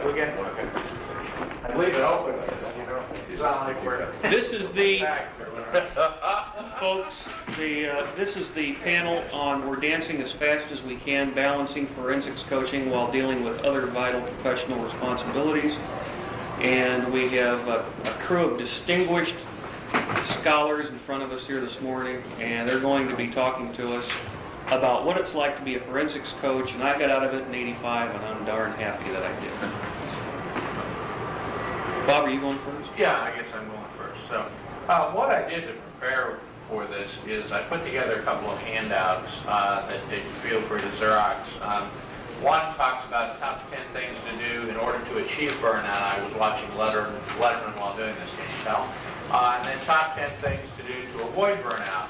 Again? Okay. I leave it open, you know. It's not like we're... This is the, folks, this is the panel on We're Dancing as Fast as We Can, Balancing Forensics Coaching While Dealing with Other Vital Professional Responsibilities. And we have a crew of distinguished scholars in front of us here this morning, and they're going to be talking to us about what it's like to be a forensics coach, and I got out of it in '85, and I'm darn happy that I did. Bob, are you going first? Yeah, I guess I'm going first. So what I did to prepare for this is I put together a couple of handouts that you feel free to Xerox. One talks about top 10 things to do in order to achieve burnout. I was watching Letterman while doing this, can you tell? And then top 10 things to do to avoid burnout.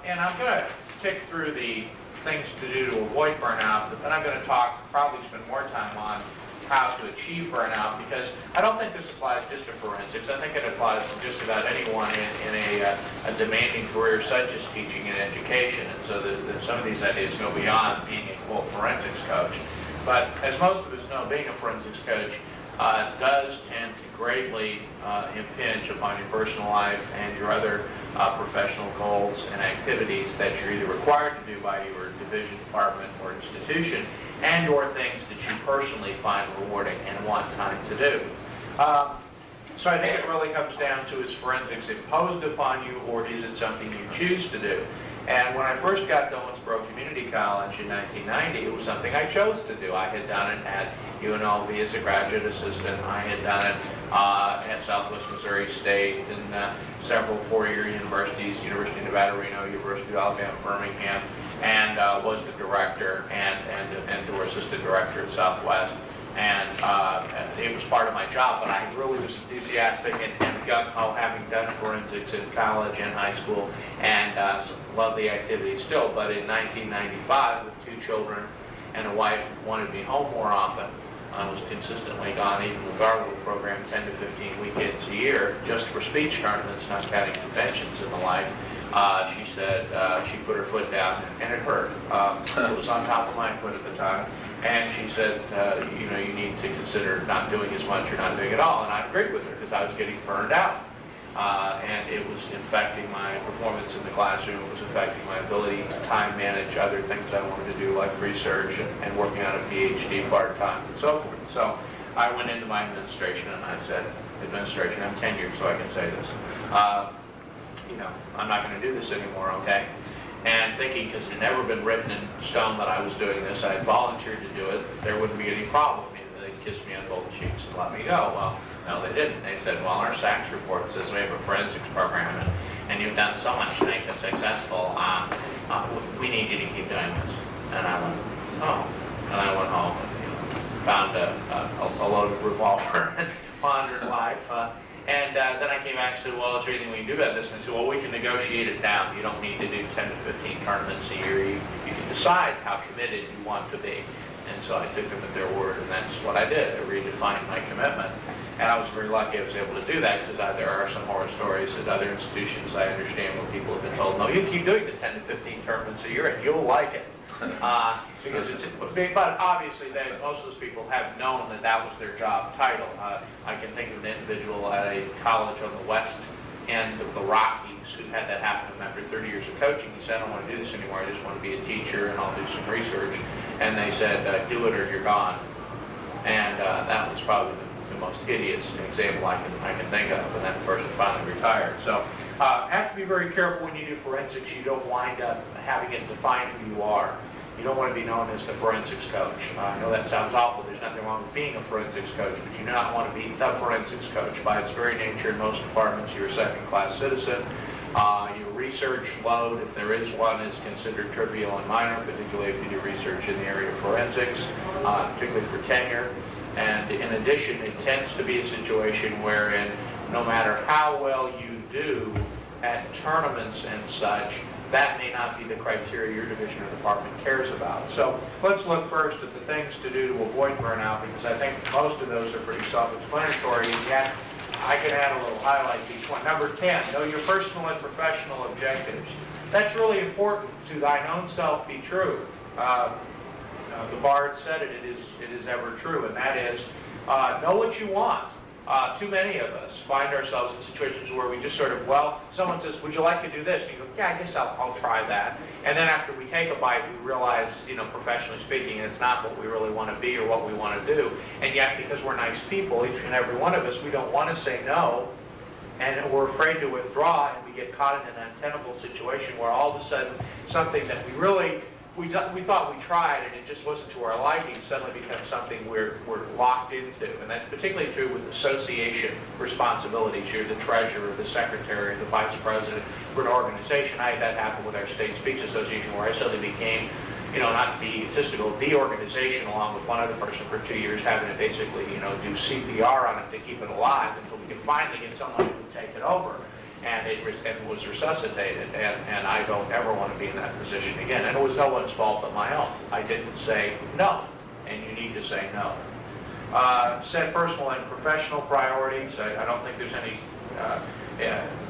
And I'm going to tick through the things to do to avoid burnout, but then I'm going to probably spend more time on how to achieve burnout, because I don't think this applies just to forensics. I think it applies to just about anyone in a demanding career such as teaching and education. And so that some of these ideas go beyond being a quote forensics coach. But as most of us know, being a forensics coach does tend to greatly impinge upon your personal life and your other professional goals and activities that you're either required to do by your division, department, or institution, and or things that you personally find rewarding and want time to do. So I think it really comes down to, is forensics imposed upon you, or is it something you choose to do? And when I first got to Owensboro Community College in 1990, it was something I chose to do. I had done it at UNLV as a graduate assistant. I had done it at Southwest Missouri State and several four-year universities, University of Nevada, Reno, University of Alabama, Birmingham, and was the director and or assistant director at Southwest. And it was part of my job, but I really was enthusiastic and gung-ho, having done forensics in college and high school, and love the activity still. But in 1995, with 2 children and a wife who wanted me home more often, I was consistently gone, even with our little program, 10 to 15 weekends a year, just for speech tournaments, not counting conventions and the like. She said, she put her foot down, and it hurt. It was on top of my foot at the time. And she said, you know, you need to consider not doing as much or not doing it all. And I agreed with her, because I was getting burned out. And it was affecting my performance in the classroom. It was affecting my ability to time manage other things I wanted to do, like research and working on a PhD part-time and so forth. So I went into my administration and I said, administration, I'm tenured, so I can say this. You know, I'm not going to do this anymore, okay? And thinking, because it had never been written in stone that I was doing this, I had volunteered to do it, there wouldn't be any problem. They'd kiss me on both cheeks and let me go. Well, no, they didn't. They said, well, our SACS report says we have a forensics program, and you've done so much to make us successful. We need you to keep doing this. And I went, oh. And I went home and found a loaded revolver and pondered life. And then I came back and said, well, is there anything we can do about this? And I said, well, we can negotiate it down. You don't need to do 10 to 15 tournaments a year. You can decide how committed you want to be. And so I took them at their word, and that's what I did. I redefined my commitment. And I was very lucky I was able to do that, because there are some horror stories at other institutions, I understand, where people have been told, no, you keep doing the 10 to 15 tournaments a year and you'll like it. Because it's, but obviously most of those people have known that was their job title. I can think of an individual at a college on the west end of the Rockies who had that happen to him after 30 years of coaching. He said, I don't want to do this anymore, I just want to be a teacher and I'll do some research. And they said, do it or you're gone. And that was probably the most hideous example I can think of, and that person finally retired. So have to be very careful when you do forensics. You don't wind up having it define who you are. You don't want to be known as the forensics coach. I know that sounds awful. There's nothing wrong with being a forensics coach, but you do not want to be the forensics coach. By its very nature, in most departments, you're a second-class citizen. Your research load, if there is one, is considered trivial and minor, particularly if you do research in the area of forensics, particularly for tenure. And in addition, it tends to be a situation wherein no matter how well you do at tournaments and such, that may not be the criteria your division or department cares about. So let's look first at the things to do to avoid burnout, because I think most of those are pretty self-explanatory, and yet I can add a little highlight to each one. Number 10, know your personal and professional objectives. That's really important. To thine own self be true. the Bard said it, it is ever true, and that is, know what you want. Too many of us find ourselves in situations where we just sort of, well, someone says, would you like to do this? And you go, yeah, I guess I'll try that. And then after we take a bite, we realize, professionally speaking, it's not what we really want to be or what we want to do. And yet, because we're nice people, each and every one of us, we don't want to say no, and we're afraid to withdraw, and we get caught in an untenable situation where all of a sudden, something that we thought we tried and it just wasn't to our liking suddenly becomes something we're locked into. And that's particularly true with association responsibilities. You're the treasurer, the secretary, the vice president for an organization. I had that happen with our state speech association where I suddenly became, not the statistical, the organization along with one other person for 2 years having to basically, do CPR on it to keep it alive until we can finally get someone who can take it over. And it was resuscitated, and I don't ever want to be in that position again. And it was no one's fault but my own. I didn't say no, and you need to say no. Set personal and professional priorities. I don't think there's any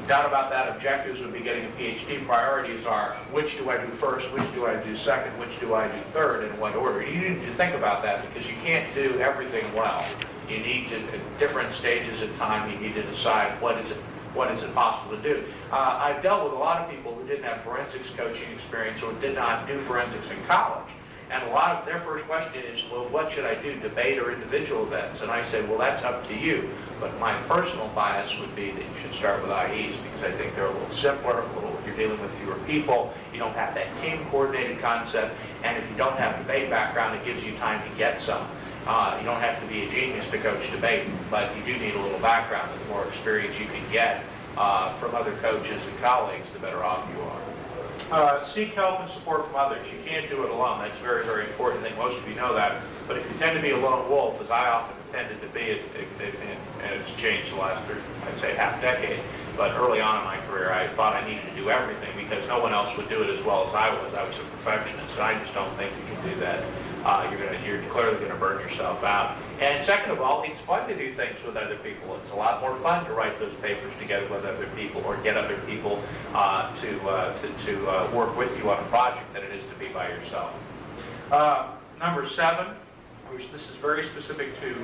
doubt about that. Objectives would be getting a PhD. Priorities are, which do I do first, which do I do second, which do I do third, and in what order. You need to think about that because you can't do everything well. You need to, at different stages of time, you need to decide what is it possible to do. I've dealt with a lot of people who didn't have forensics coaching experience or did not do forensics in college. And a lot of their first question is, well, what should I do, debate or individual events? And I say, well, that's up to you. But my personal bias would be that you should start with IEs because I think they're a little simpler, you're dealing with fewer people, you don't have that team coordinated concept, and if you don't have debate background, it gives you time to get some. You don't have to be a genius to coach debate, but you do need a little background. And the more experience you can get from other coaches and colleagues, the better off you are. Seek help and support from others. You can't do it alone. That's very, very important. I think most of you know that. But if you tend to be a lone wolf, as I often tended to be, and it's changed the last, I'd say, half decade. But early on in my career, I thought I needed to do everything because no one else would do it as well as I was. I was a perfectionist, and I just don't think you can do that. You're clearly going to burn yourself out. And second of all, it's fun to do things with other people. It's a lot more fun to write those papers together with other people or get other people to work with you on a project than it is to be by yourself. Number 7, which this is very specific to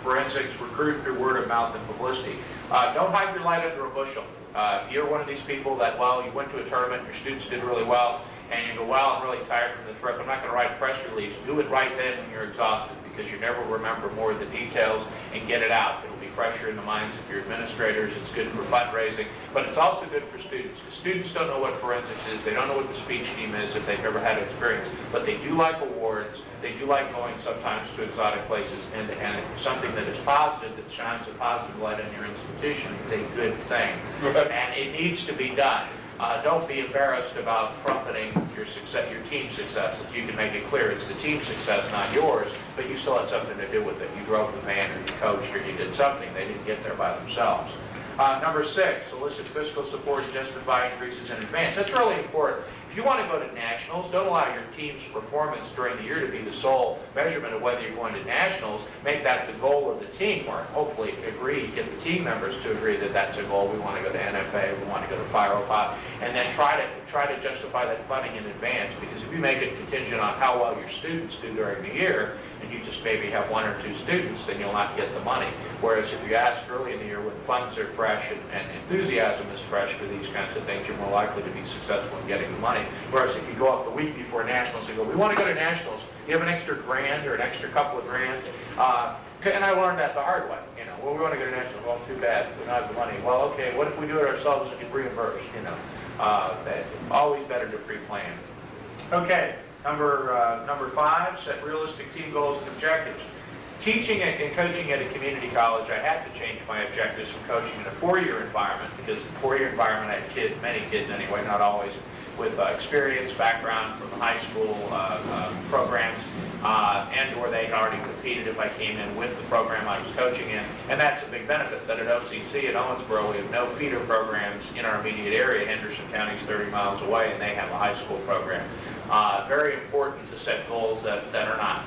forensics, recruit through word of mouth and publicity. Don't hide your light under a bushel. If you're one of these people that, well, you went to a tournament, your students did really well, and you go, well, I'm really tired from the trip, I'm not going to write a press release. Do it right then when you're exhausted because you never remember more of the details and get it out. It'll be fresher in the minds of your administrators. It's good for fundraising, but it's also good for students. The students don't know what forensics is. They don't know what the speech team is if they've never had experience, but they do like awards. They do like going sometimes to exotic places, and something that is positive, that shines a positive light on your institution is a good thing. And it needs to be done. Don't be embarrassed about trumpeting your success, your team's success. If you can make it clear it's the team's success, not yours, but you still had something to do with it. You drove the van, or you coached, or you did something. They didn't get there by themselves. Number 6, solicit fiscal support and justify increases in advance. That's really important. If you want to go to nationals, don't allow your team's performance during the year to be the sole measurement of whether you're going to nationals. Make that the goal of the team, or hopefully get the team members to agree that that's a goal. We want to go to NFA, we want to go to FireOpod, and then try to justify that funding in advance. Because if you make it contingent on how well your students do during the year, and you just maybe have 1 or 2 students, then you'll not get the money. Whereas if you ask early in the year when funds are fresh and enthusiasm is fresh for these kinds of things, you're more likely to be successful in getting the money. Whereas if you go up the week before nationals and go, we want to go to nationals, you have an extra $1,000 or an extra couple of grand. And I learned that the hard way. Well, we want to go to nationals. Well, too bad, we don't have the money. Well, okay, what if we do it ourselves and get reimbursed? Always better to pre-plan. Okay, number 5, set realistic team goals and objectives. Teaching and coaching at a community college, I had to change my objectives from coaching in a 4-year environment, because in a 4-year environment I had kids, many kids anyway, not always, with experience, background from the high school programs, and or they had already competed if I came in with the program I was coaching in. And that's a big benefit, that at OCC at Owensboro we have no feeder programs in our immediate area. Henderson County is 30 miles away, and they have a high school program. Very important to set goals that are not,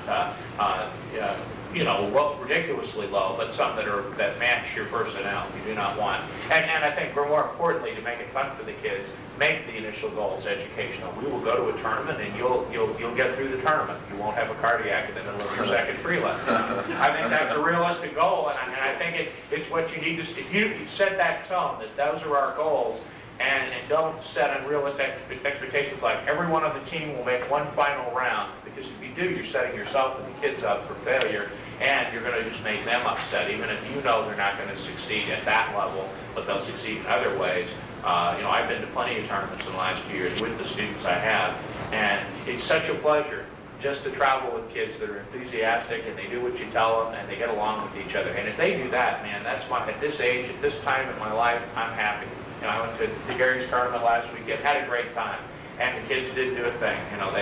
ridiculously low, but some that match your personnel. You do not want. And I think more importantly, to make it fun for the kids, make the initial goals educational. We will go to a tournament and you'll get through the tournament. You won't have a cardiac in the middle of your second free lesson. I think that's a realistic goal, and I think it's what you need to. If you set that tone that those are our goals, and don't set unrealistic expectations like everyone on the team will make one final round, because if you do, you're setting yourself and the kids up for failure, and you're going to just make them upset, even if you know they're not going to succeed at that level, but they'll succeed in other ways. I've been to plenty of tournaments in the last few years with the students I have, and it's such a pleasure just to travel with kids that are enthusiastic and they do what you tell them and they get along with each other. And if they do that, man, that's why at this age, at this time in my life, I'm happy. I went to Gary's tournament last weekend, had a great time, and the kids did do a thing.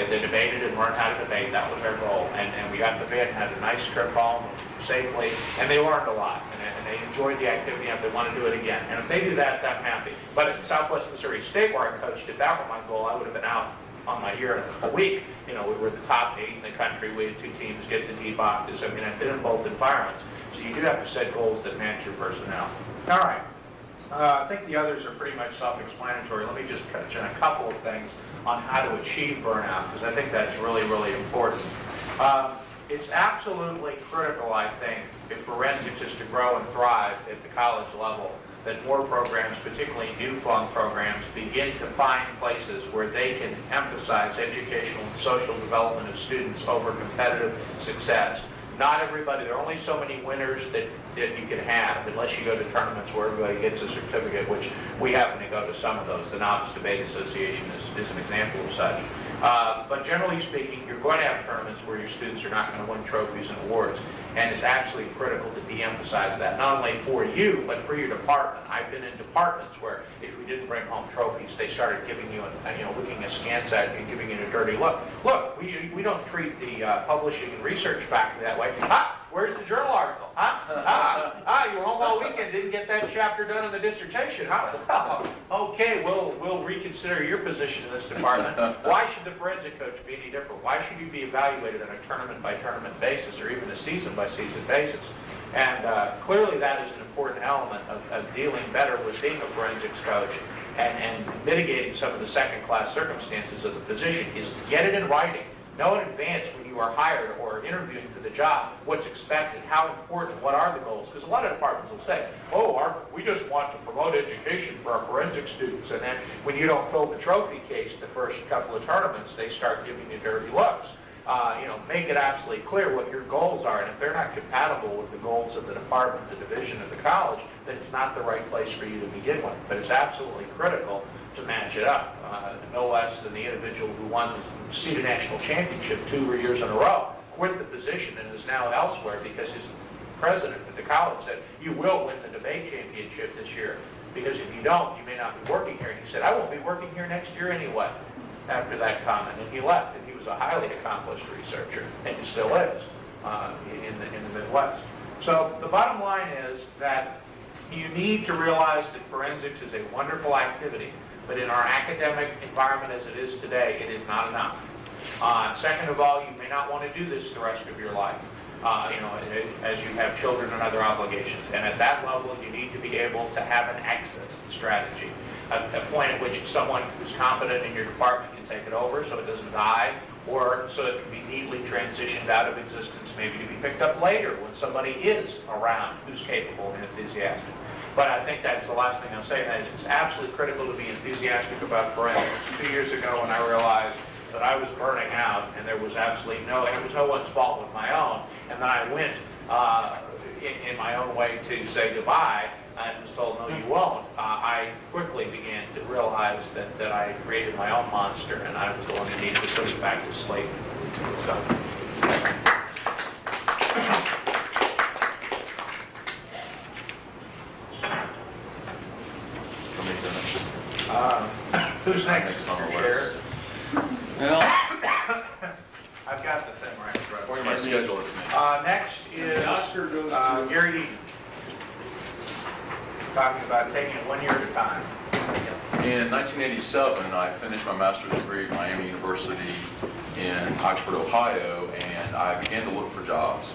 They debated and learned how to debate. That was their goal. And we got to bed and had a nice trip home safely, and they learned a lot, and they enjoyed the activity, and they want to do it again. And if they do that, I'm happy. But at Southwest Missouri State, where I coached, if that were my goal, I would have been out on my year in a week. We were the top 8 in the country. We had 2 teams get to deep octaves. I've been in both environments. So you do have to set goals that match your personnel. All right. I think the others are pretty much self-explanatory. Let me just touch on a couple of things on how to achieve burnout, because I think that's really, really important. It's absolutely critical, I think, if forensics is to grow and thrive at the college level, that more programs, particularly new-flung programs, begin to find places where they can emphasize educational and social development of students over competitive success. Not everybody, there are only so many winners that you can have, unless you go to tournaments where everybody gets a certificate, which we happen to go to some of those. The Novice Debate Association is an example of such. But generally speaking, you're going to have tournaments where your students are not going to win trophies and awards, and it's actually critical to de-emphasize that, not only for you, but for your department. I've been in departments where if we didn't bring home trophies, they started giving you, looking askance at you and giving you a dirty look. Look, we don't treat the publishing and research faculty that way. Where's the journal article? You were home all weekend, didn't get that chapter done in the dissertation, huh? Okay, we'll reconsider your position in this department. Why should the forensic coach be any different? Why should you be evaluated on a tournament-by-tournament basis or even a season-by-season basis? And clearly that is an important element of dealing better with being a forensics coach and mitigating some of the second-class circumstances of the position is to get it in writing. Know in advance when you are hired or interviewing for the job what's expected, how important, what are the goals. Because a lot of departments will say, we just want to promote education for our forensic students. And then when you don't fill the trophy case the first couple of tournaments, they start giving you dirty looks. Make it absolutely clear what your goals are. And if they're not compatible with the goals of the department, the division of the college, then it's not the right place for you to begin with. But it's absolutely critical to match it up. No less than the individual who won the SETA National Championship 2 years in a row quit the position and is now elsewhere because his president at the college said, you will win the debate championship this year, because if you don't, you may not be working here. And he said, I won't be working here next year anyway, after that comment. And he left, and he was a highly accomplished researcher, and he still is in the Midwest. So the bottom line is that you need to realize that forensics is a wonderful activity, but in our academic environment as it is today, it is not enough. Second of all, you may not want to do this the rest of your life, as you have children and other obligations. And at that level, you need to be able to have an exit strategy, a point at which someone who's competent in your department can take it over so it doesn't die, or so it can be neatly transitioned out of existence, maybe to be picked up later when somebody is around who's capable and enthusiastic. But I think that's the last thing I'll say, and that is it's absolutely critical to be enthusiastic about forensics. 2 years ago when I realized that I was burning out and there was absolutely and it was no one's fault but my own, and then I went in my own way to say goodbye, and was told, no, you won't. I quickly began to realize that I had created my own monster, and I was the one who needed to put it back to sleep. So. Who's next on the list? Well, I've got the thing right. According to my schedule, it's me. Next is Oscar goes Gary Deaton. Talking about taking it 1 year at a time. In 1987, I finished my master's degree at Miami University in Oxford, Ohio, and I began to look for jobs.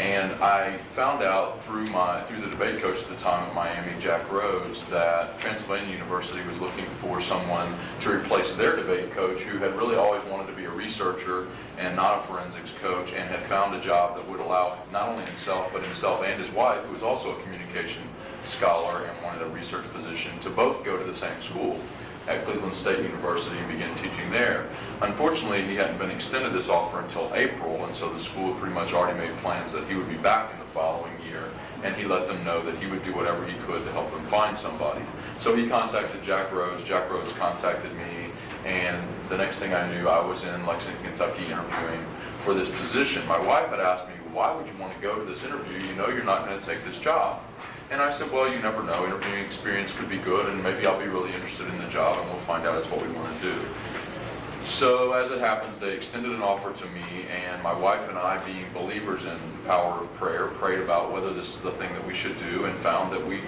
And I found out through the debate coach at the time at Miami, Jack Rhodes, that Transylvania University was looking for someone to replace their debate coach, who had really always wanted to be a researcher and not a forensics coach, and had found a job that would allow not only himself, but himself and his wife, who was also a communication scholar and wanted a research position, to both go to the same school at Cleveland State University and begin teaching there. Unfortunately, he hadn't been extended this offer until April, and so the school pretty much already made plans that he would be back in the following year, and he let them know that he would do whatever he could to help them find somebody. So he contacted Jack Rhodes, Jack Rhodes contacted me, and the next thing I knew, I was in Lexington, Kentucky interviewing for this position. My wife had asked me, why would you want to go to this interview? You know you're not going to take this job. And I said, well, you never know. Interviewing experience could be good, and maybe I'll be really interested in the job, and we'll find out it's what we want to do. So as it happens, they extended an offer to me, and my wife and I, being believers in the power of prayer, prayed about whether this is the thing that we should do, and found that we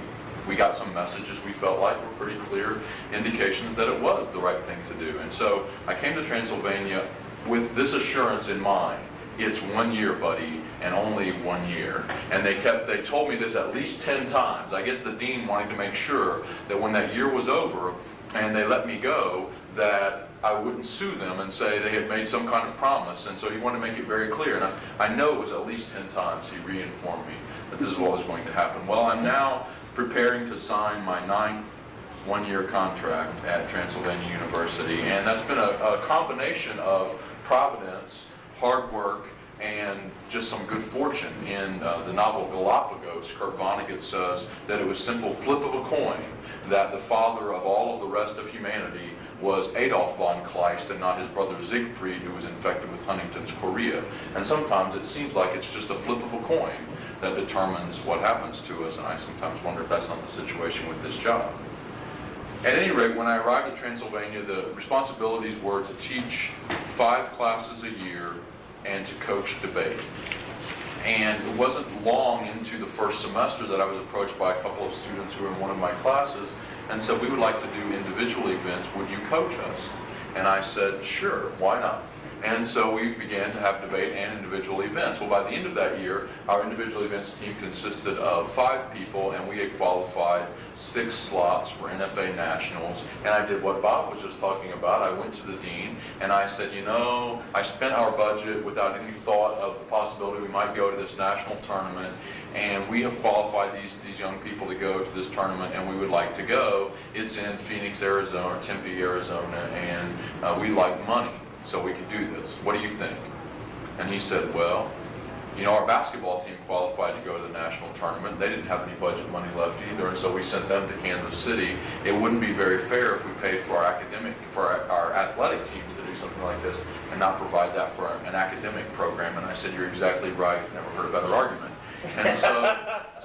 got some messages we felt like were pretty clear indications that it was the right thing to do. And so I came to Transylvania with this assurance in mind. It's 1 year, buddy, and only 1 year. And they told me this at least 10 times. I guess the dean wanted to make sure that when that year was over and they let me go, that I wouldn't sue them and say they had made some kind of promise. And so he wanted to make it very clear. And I know it was at least 10 times he reinformed me that this is what was going to happen. Well, I'm now preparing to sign my 9th one-year contract at Transylvania University. And that's been a combination of providence, hard work, and just some good fortune. In the novel Galapagos, Kurt Vonnegut says that it was simple flip of a coin that the father of all of the rest of humanity was Adolf von Kleist and not his brother Siegfried, who was infected with Huntington's chorea. And sometimes it seems like it's just a flip of a coin that determines what happens to us, and I sometimes wonder if that's not the situation with this job. At any rate, when I arrived at Transylvania, the responsibilities were to teach 5 classes a year and to coach debate. And it wasn't long into the first semester that I was approached by a couple of students who were in one of my classes and said, we would like to do individual events, would you coach us? And I said, sure, why not? And so we began to have debate and individual events. Well, by the end of that year, our individual events team consisted of 5 people, and we had qualified 6 slots for NFA Nationals. And I did what Bob was just talking about. I went to the dean, and I said, you know, I spent our budget without any thought of the possibility we might go to this national tournament, and we have qualified these young people to go to this tournament, and we would like to go. It's in Phoenix, Arizona, or Tempe, Arizona, and we like money, so we could do this. What do you think? And he said, well, you know, our basketball team qualified to go to the national tournament. They didn't have any budget money left either, and so we sent them to Kansas City. It wouldn't be very fair if we paid for our athletic teams to do something like this and not provide that for an academic program. And I said, you're exactly right. Never heard a better argument. And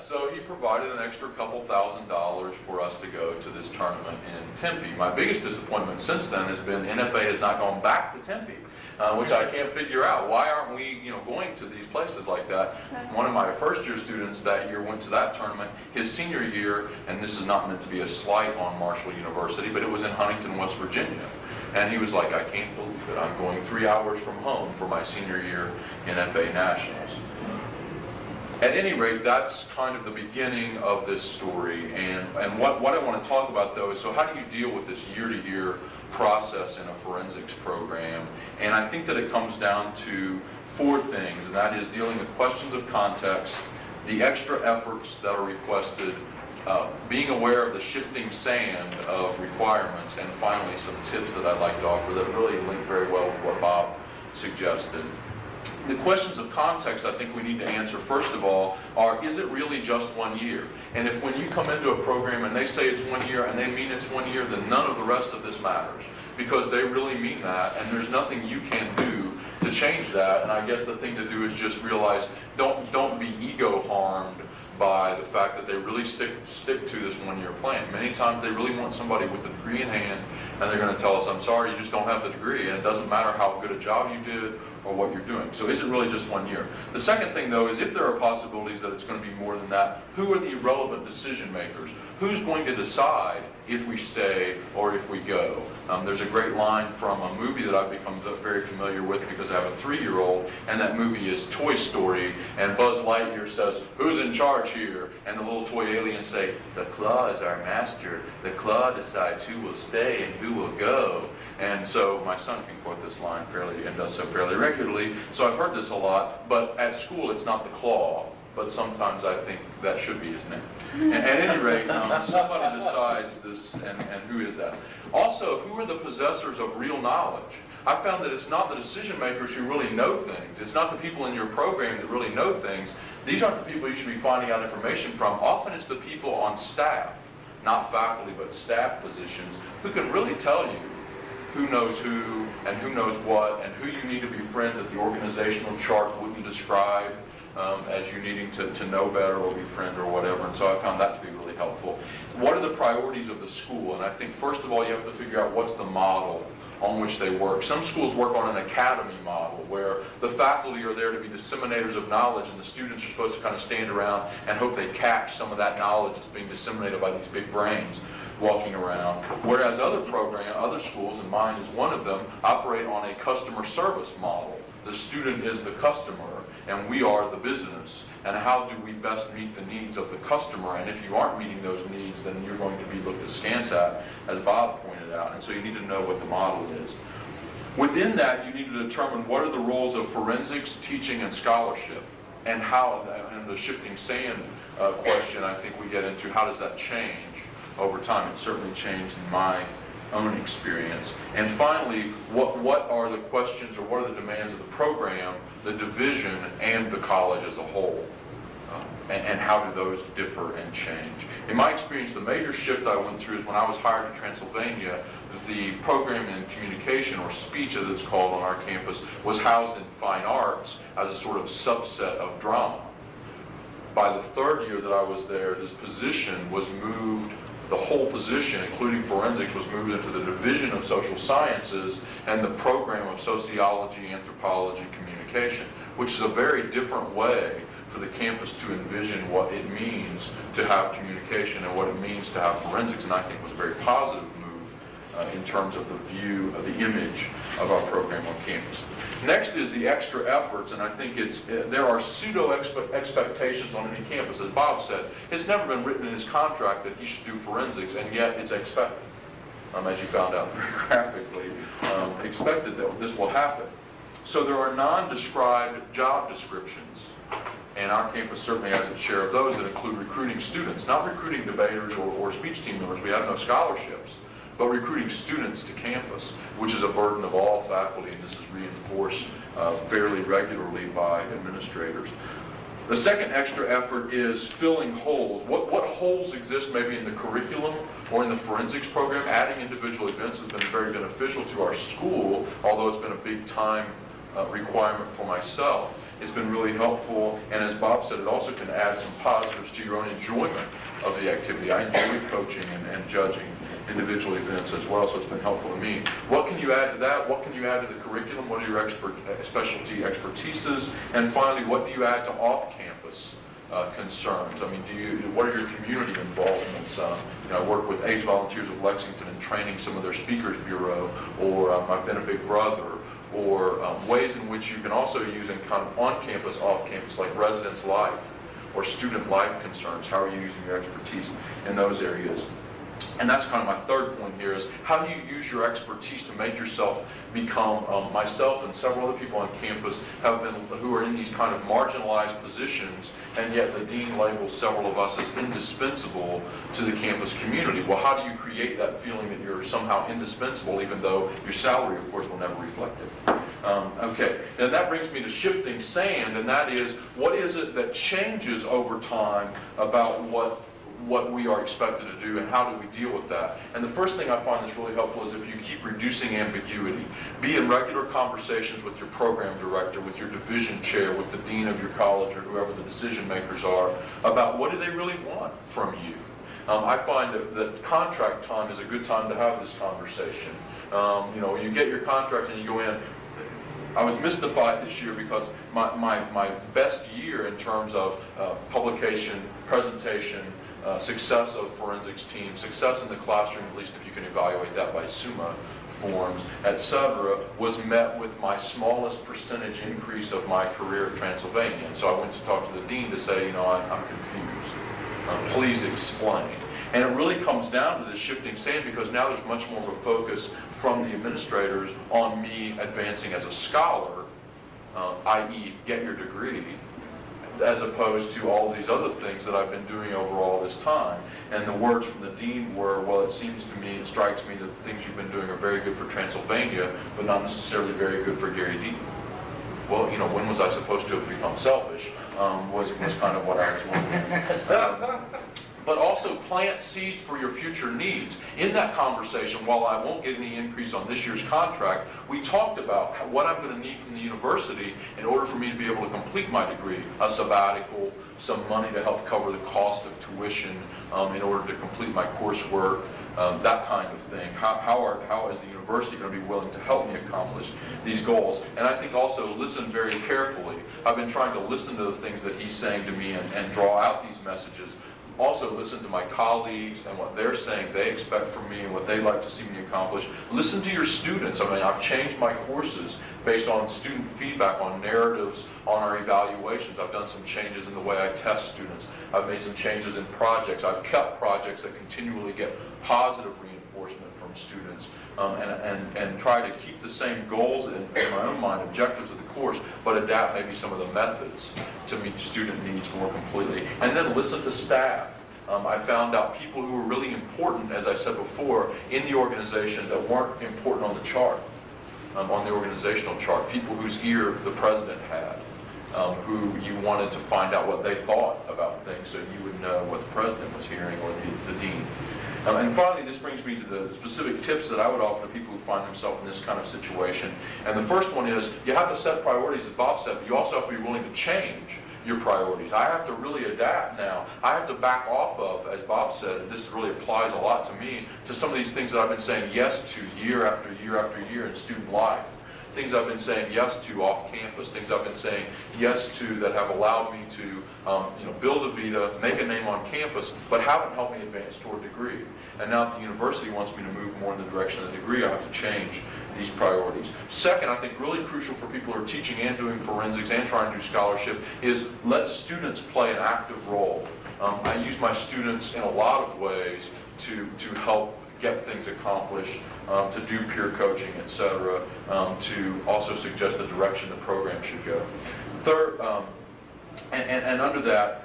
so he provided an extra couple $1,000s for us to go to this tournament in Tempe. My biggest disappointment since then has been NFA has not gone back to Tempe, which I can't figure out. Why aren't we, going to these places like that? One of my first-year students that year went to that tournament. His senior year, and this is not meant to be a slight on Marshall University, but it was in Huntington, West Virginia. And he was like, I can't believe it. I'm going 3 hours from home for my senior year NFA Nationals. At any rate, that's kind of the beginning of this story. And what I want to talk about, though, is so how do you deal with this year-to-year process in a forensics program? And I think that it comes down to 4 things, and that is dealing with questions of context, the extra efforts that are requested, being aware of the shifting sand of requirements, and finally some tips that I'd like to offer that really link very well with what Bob suggested. The questions of context I think we need to answer first of all are, is it really just 1 year? And if when you come into a program and they say it's 1 year and they mean it's 1 year, then none of the rest of this matters, because they really mean that, and there's nothing you can do to change that. And I guess the thing to do is just realize, don't be ego harmed by the fact that they really stick to this one-year plan. Many times they really want somebody with a degree in hand, and they're going to tell us, I'm sorry, you just don't have the degree, and it doesn't matter how good a job you did or what you're doing. So is it really just 1 year? The second thing, though, is if there are possibilities that it's going to be more than that, who are the relevant decision makers? Who's going to decide if we stay or if we go? There's a great line from a movie that I've become very familiar with because I have a 3-year-old, and that movie is Toy Story, and Buzz Lightyear says, who's in charge here? And the little toy aliens say, the claw is our master. The claw decides who will stay and who will go. And so my son can quote this line fairly, and does so fairly regularly. So I've heard this a lot, but at school it's not the claw, but sometimes I think that should be his name. At any rate, somebody decides this, and who is that? Also, who are the possessors of real knowledge? I found that it's not the decision makers who really know things. It's not the people in your program that really know things. These aren't the people you should be finding out information from. Often it's the people on staff, not faculty, but staff positions, who can really tell you who knows who and who knows what and who you need to befriend that the organizational chart wouldn't describe as you needing to know better or befriend or whatever. And so I found that to be really helpful. What are the priorities of the school? And I think first of all you have to figure out what's the model on which they work. Some schools work on an academy model where the faculty are there to be disseminators of knowledge and the students are supposed to kind of stand around and hope they catch some of that knowledge that's being disseminated by these big brains walking around. Whereas other schools, and mine is one of them, operate on a customer service model. The student is the customer and we are the business. And how do we best meet the needs of the customer? And if you aren't meeting those needs, then you're going to be looked askance at, as Bob pointed out. And so you need to know what the model is. Within that, you need to determine what are the roles of forensics, teaching, and scholarship. And how, and the shifting sand question I think we get into, how does that change over time? It certainly changed in my own experience. And finally, what are the questions or what are the demands of the program, the division, and the college as a whole? And how do those differ and change? In my experience, the major shift I went through is when I was hired in Transylvania, the program in communication, or speech as it's called on our campus, was housed in fine arts as a sort of subset of drama. By the third year that I was there, this position was moved. The whole position, including forensics, was moved into the division of social sciences and the program of sociology, anthropology, communication, which is a very different way for the campus to envision what it means to have communication and what it means to have forensics, and I think was a very positive move in terms of the view of the image of our program on campus. Next is the extra efforts, and I think there are pseudo expectations on any campus. As Bob said, it's never been written in his contract that he should do forensics, and yet it's expected. As you found out very graphically, expected that this will happen. So there are non-described job descriptions, and our campus certainly has its share of those that include recruiting students, not recruiting debaters or speech team members. We have no scholarships, but recruiting students to campus, which is a burden of all faculty, and this is reinforced fairly regularly by administrators. The second extra effort is filling holes. What holes exist maybe in the curriculum or in the forensics program? Adding individual events has been very beneficial to our school, although it's been a big time requirement for myself. It's been really helpful, and as Bob said, it also can add some positives to your own enjoyment of the activity. I enjoy coaching and judging individual events as well, so it's been helpful to me. What can you add to that? What can you add to the curriculum? What are your specialty expertises? And finally, what do you add to off-campus concerns? I mean, what are your community involvements? I work with AIDS Volunteers of Lexington in training some of their speakers bureau, or I've been a big brother, or ways in which you can also use in kind of on-campus, off-campus, like residence life or student life concerns. How are you using your expertise in those areas? And that's kind of my third point here, is how do you use your expertise to make yourself become, myself and several other people on campus who are in these kind of marginalized positions, and yet the dean labels several of us as indispensable to the campus community. Well, how do you create that feeling that you're somehow indispensable, even though your salary, of course, will never reflect it? Okay, and that brings me to shifting sand, and that is, what is it that changes over time about what what we are expected to do and how do we deal with that. And the first thing I find that's really helpful is if you keep reducing ambiguity. Be in regular conversations with your program director, with your division chair, with the dean of your college or whoever the decision makers are about what do they really want from you. I find that contract time is a good time to have this conversation. You get your contract and you go in. I was mystified this year because my best year in terms of publication, presentation, success of forensics team, success in the classroom, at least if you can evaluate that by SUMA forms, etc., was met with my smallest percentage increase of my career at Transylvania. And so I went to talk to the dean to say, I'm confused. Please explain. And it really comes down to this shifting sand because now there's much more of a focus from the administrators on me advancing as a scholar, i.e. get your degree, as opposed to all these other things that I've been doing over all this time. And the words from the dean were, well, it strikes me that the things you've been doing are very good for Transylvania, but not necessarily very good for Gary Deaton. Well, when was I supposed to have become selfish? Was kind of what I was wondering. But also plant seeds for your future needs. In that conversation, while I won't get any increase on this year's contract, we talked about what I'm going to need from the university in order for me to be able to complete my degree. A sabbatical, some money to help cover the cost of tuition in order to complete my coursework, that kind of thing. How is the university going to be willing to help me accomplish these goals? And I think also listen very carefully. I've been trying to listen to the things that he's saying to me and draw out these messages. Also listen to my colleagues and what they're saying they expect from me and what they'd like to see me accomplish. Listen to your students. I've changed my courses based on student feedback, on narratives, on our evaluations. I've done some changes in the way I test students. I've made some changes in projects. I've kept projects that continually get positive reinforcement from students and try to keep the same goals in my own mind, objectives of the course, but adapt maybe some of the methods to meet student needs more completely. And then listen to staff. I found out people who were really important, as I said before, in the organization that weren't important on the chart, on the organizational chart. People whose ear the president had, who you wanted to find out what they thought about things so you would know what the president was hearing or the dean. And finally, this brings me to the specific tips that I would offer to people who find themselves in this kind of situation. And the first one is, you have to set priorities, as Bob said, but you also have to be willing to change your priorities. I have to really adapt now. I have to back off of, as Bob said, and this really applies a lot to me, to some of these things that I've been saying yes to year after year after year in student life. Things I've been saying yes to off campus, things I've been saying yes to that have allowed me to build a vita, make a name on campus, but haven't helped me advance toward a degree. And now that the university wants me to move more in the direction of the degree, I have to change these priorities. Second, I think really crucial for people who are teaching and doing forensics and trying to do scholarship is let students play an active role. I use my students in a lot of ways to help get things accomplished, to do peer coaching, etc., to also suggest the direction the program should go. Third, and under that,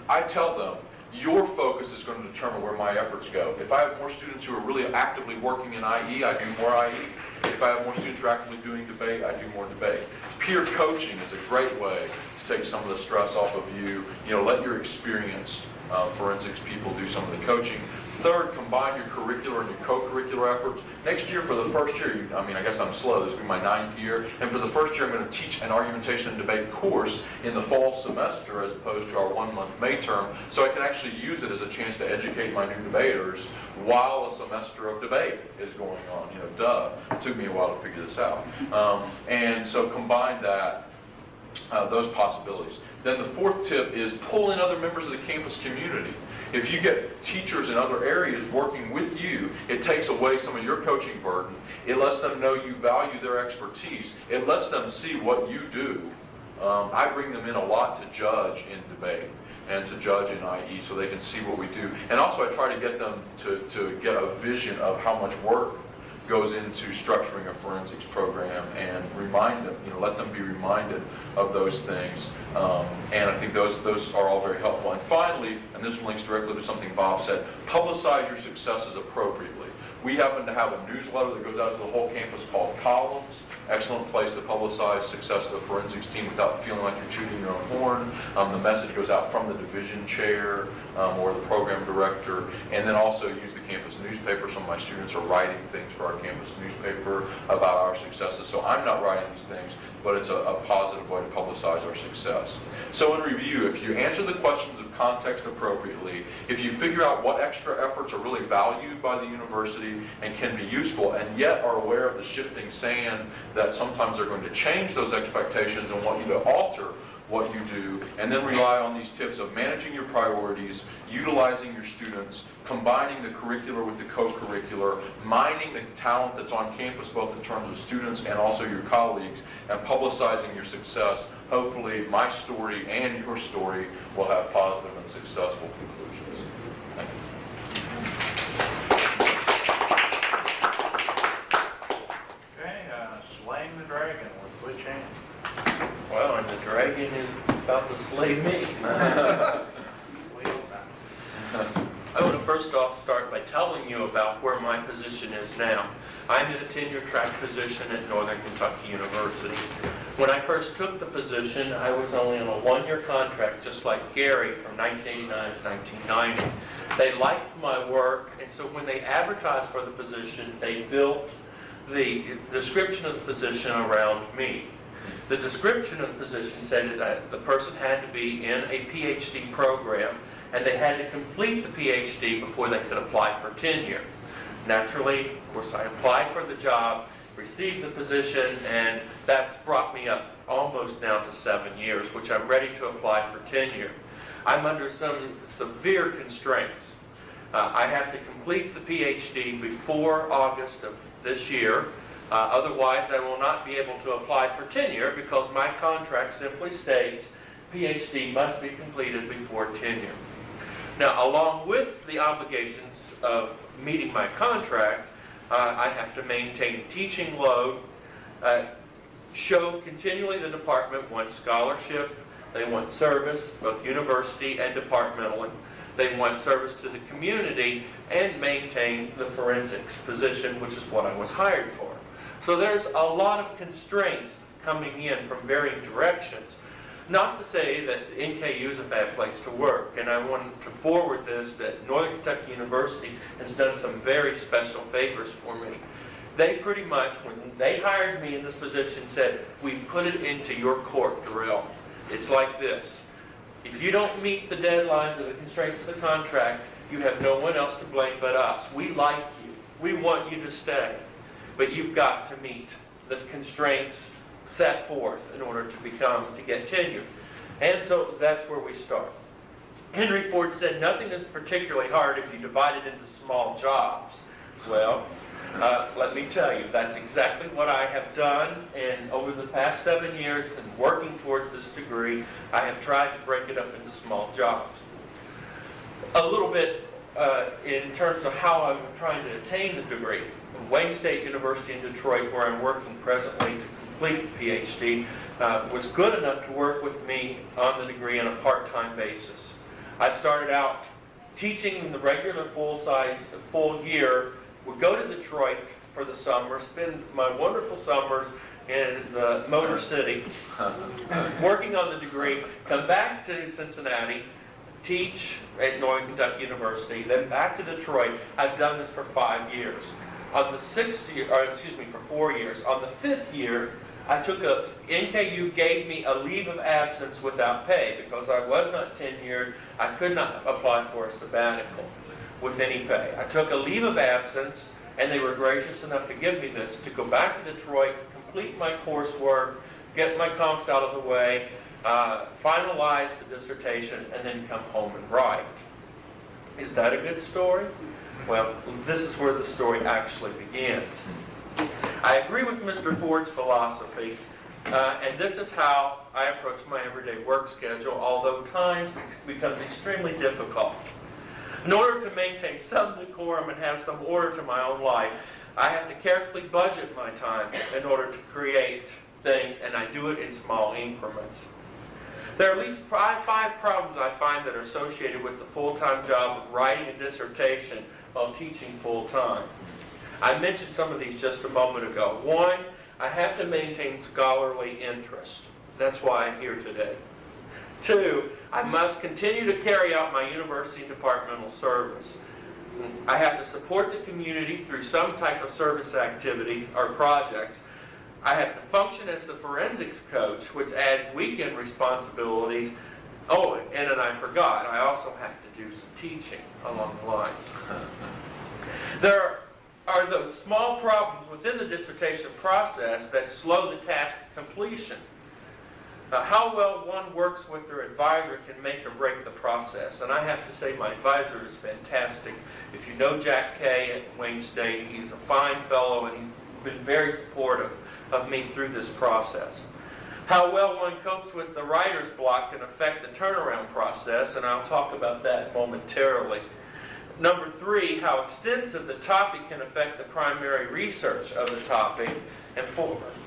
I tell them, your focus is going to determine where my efforts go. If I have more students who are really actively working in IE, I do more IE. If I have more students who are actively doing debate, I do more debate. Peer coaching is a great way to take some of the stress off of you. Let your experienced forensics people do some of the coaching. Third, combine your curricular and your co-curricular efforts. Next year, for the first year, I guess I'm slow, this will be my 9th year, and for the first year I'm going to teach an argumentation and debate course in the fall semester as opposed to our 1-month May term, so I can actually use it as a chance to educate my new debaters while a semester of debate is going on. It took me a while to figure this out. And so combine that, those possibilities. Then the fourth tip is pull in other members of the campus community. If you get teachers in other areas working with you, it takes away some of your coaching burden. It lets them know you value their expertise. It lets them see what you do. I bring them in a lot to judge in debate and to judge in IE so they can see what we do. And also I try to get them to get a vision of how much work goes into structuring a forensics program and remind them, let them be reminded of those things. And I think those are all very helpful. And finally, and this links directly to something Bob said, publicize your successes appropriately. We happen to have a newsletter that goes out to the whole campus called Columns. Excellent place to publicize success of the forensics team without feeling like you're tooting your own horn. The message goes out from the division chair or the program director, and then also use the campus newspaper. Some of my students are writing things for our campus newspaper about our successes. So I'm not writing these things, but it's a positive way to publicize our success. So in review, if you answer the questions of context appropriately, if you figure out what extra efforts are really valued by the university and can be useful, and yet are aware of the shifting sand that sometimes they're going to change those expectations and want you to alter what you do, and then rely on these tips of managing your priorities, utilizing your students, combining the curricular with the co-curricular, mining the talent that's on campus both in terms of students and also your colleagues, and publicizing your success. Hopefully my story and your story will have positive and successful conclusions. Thank you. Okay, slaying the dragon with which hand? Well, and the dragon is about to slay me. Wheel time. I want to first off start by telling you about where my position is now. I'm in a tenure-track position at Northern Kentucky University. When I first took the position, I was only on a one-year contract, just like Gary, from 1989 to 1990. They liked my work, and so when they advertised for the position, they built the description of the position around me. The description of the position said that the person had to be in a PhD program, and they had to complete the PhD before they could apply for tenure. Naturally, of course, I applied for the job, received the position, and that's brought me up almost now to 7 years, which I'm ready to apply for tenure. I'm under some severe constraints. I have to complete the PhD before August of this year. Otherwise, I will not be able to apply for tenure because my contract simply states PhD must be completed before tenure. Now, along with the obligations of meeting my contract, I have to maintain teaching load, show continually the department wants scholarship, they want service, both university and departmental, they want service to the community, and maintain the forensics position, which is what I was hired for. So there's a lot of constraints coming in from varying directions. Not to say that NKU is a bad place to work, and I want to forward this, that Northern Kentucky University has done some very special favors for me. They pretty much, when they hired me in this position, said, we've put it into your court drill. It's like this. If you don't meet the deadlines or the constraints of the contract, you have no one else to blame but us. We like you. We want you to stay. But you've got to meet the constraints set forth in order to get tenure. And so that's where we start. Henry Ford said, nothing is particularly hard if you divide it into small jobs. Well, let me tell you, that's exactly what I have done. And over the past 7 years and working towards this degree, I have tried to break it up into small jobs. A little bit in terms of how I'm trying to attain the degree. Wayne State University in Detroit, where I'm working presently to complete the PhD, was good enough to work with me on the degree on a part-time basis. I started out teaching in the regular full year, would go to Detroit for the summer, spend my wonderful summers in the Motor City, working on the degree, come back to Cincinnati, teach at Northern Kentucky University, then back to Detroit. I've done this for 5 years. On the 6th year, for 4 years. On the 5th year, NKU gave me a leave of absence without pay because I was not tenured. I could not apply for a sabbatical with any pay. I took a leave of absence, and they were gracious enough to give me this to go back to Detroit, complete my coursework, get my comps out of the way, finalize the dissertation, and then come home and write. Is that a good story? Well, this is where the story actually begins. I agree with Mr. Ford's philosophy, and this is how I approach my everyday work schedule, although times it becomes extremely difficult. In order to maintain some decorum and have some order to my own life, I have to carefully budget my time in order to create things, and I do it in small increments. There are at least 5 problems I find that are associated with the full-time job of writing a dissertation while teaching full-time. I mentioned some of these just a moment ago. One, I have to maintain scholarly interest. That's why I'm here today. Two, I must continue to carry out my university departmental service. I have to support the community through some type of service activity or projects. I have to function as the forensics coach, which adds weekend responsibilities. Oh, and then I forgot, I also have to do some teaching along the lines. There are those small problems within the dissertation process that slow the task completion. How well one works with their advisor can make or break the process. And I have to say my advisor is fantastic. If you know Jack Kay at Wayne State, he's a fine fellow and he's been very supportive of me through this process. How well one copes with the writer's block can affect the turnaround process, and I'll talk about that momentarily. Number three, how extensive the topic can affect the primary research of the topic. And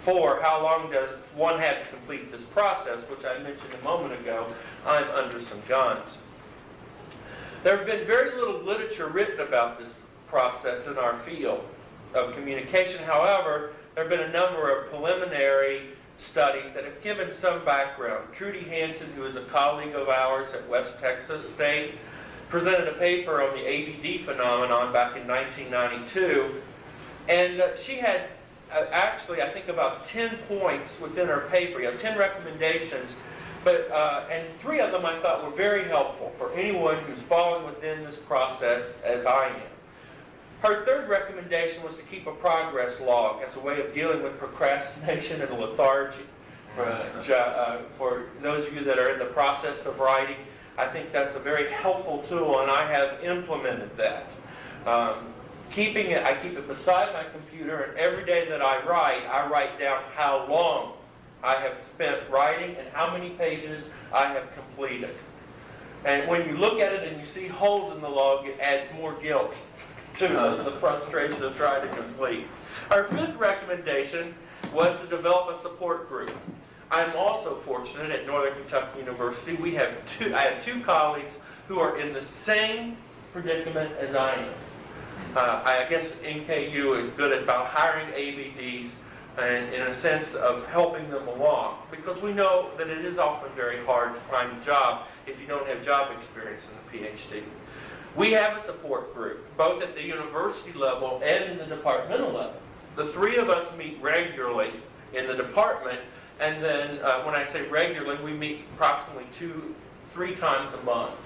four, how long does one have to complete this process, which I mentioned a moment ago. I'm under some guns. There have been very little literature written about this process in our field of communication. However, there have been a number of preliminary studies that have given some background. Trudy Hansen, who is a colleague of ours at West Texas State, presented a paper on the ABD phenomenon back in 1992, and she had actually, I think, about 10 points within her paper, 10 recommendations, but and 3 of them I thought were very helpful for anyone who's falling within this process as I am. Her third recommendation was to keep a progress log as a way of dealing with procrastination and lethargy. For those of you that are in the process of writing, I think that's a very helpful tool, and I have implemented that. I keep it beside my computer, and every day that I write down how long I have spent writing and how many pages I have completed. And when you look at it and you see holes in the log, it adds more guilt to the frustration of trying to complete. Our fifth recommendation was to develop a support group. I'm also fortunate at Northern Kentucky University. I have 2 colleagues who are in the same predicament as I am. I guess NKU is good about hiring ABDs and in a sense of helping them along, because we know that it is often very hard to find a job if you don't have job experience in a PhD. We have a support group, both at the university level and in the departmental level. The 3 of us meet regularly in the department, and then when I say regularly, we meet approximately 2-3 times a month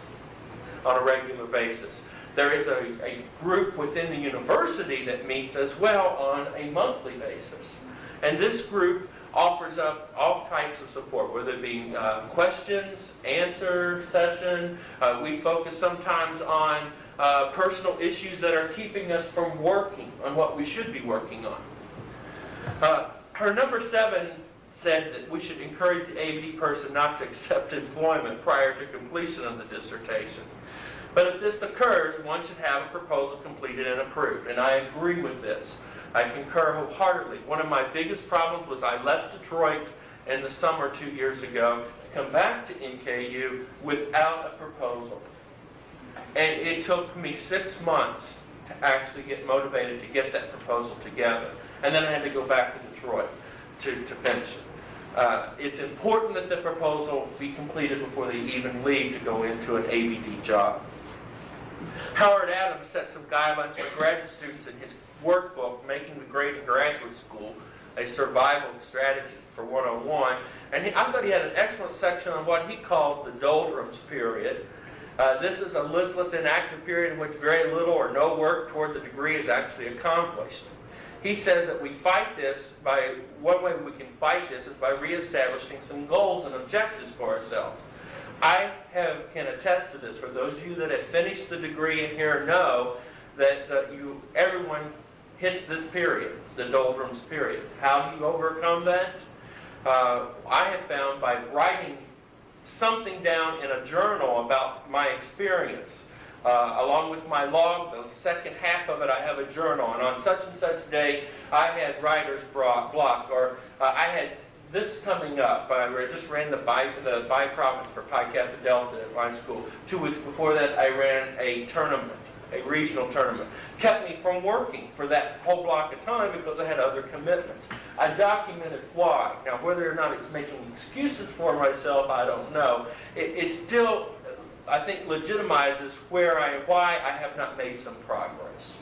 on a regular basis. There is a group within the university that meets as well on a monthly basis. And this group offers up all types of support, whether it be questions, answer session. We focus sometimes on personal issues that are keeping us from working on what we should be working on. Her number 7 said that we should encourage the ABD person not to accept employment prior to completion of the dissertation. But if this occurs, one should have a proposal completed and approved. And I agree with this. I concur wholeheartedly. One of my biggest problems was I left Detroit in the summer 2 years ago to come back to NKU without a proposal. And it took me 6 months to actually get motivated to get that proposal together. And then I had to go back to Detroit to finish it. It's important that the proposal be completed before they even leave to go into an ABD job. Howard Adams set some guidelines for graduate students in his workbook, Making the Grade in Graduate School, a survival strategy for 101. And I thought he had an excellent section on what he calls the Doldrums Period. This is a listless, inactive period in which very little or no work toward the degree is actually accomplished. He says that we fight this one way we can fight this is by reestablishing some goals and objectives for ourselves. I can attest to this. For those of you that have finished the degree in here know that everyone hits this period, the Doldrums Period. How do you overcome that? I have found by writing something down in a journal about my experience. Along with my log, the second half of it, I have a journal. And on such and such day, I had writer's block, or I had this coming up. I just ran the bi-province for Pi Kappa Delta at my school. 2 weeks before that, I ran a tournament a regional tournament. Kept me from working for that whole block of time because I had other commitments. I documented why. Now, whether or not it's making excuses for myself, I don't know. It still, I think, legitimizes why I have not made some progress.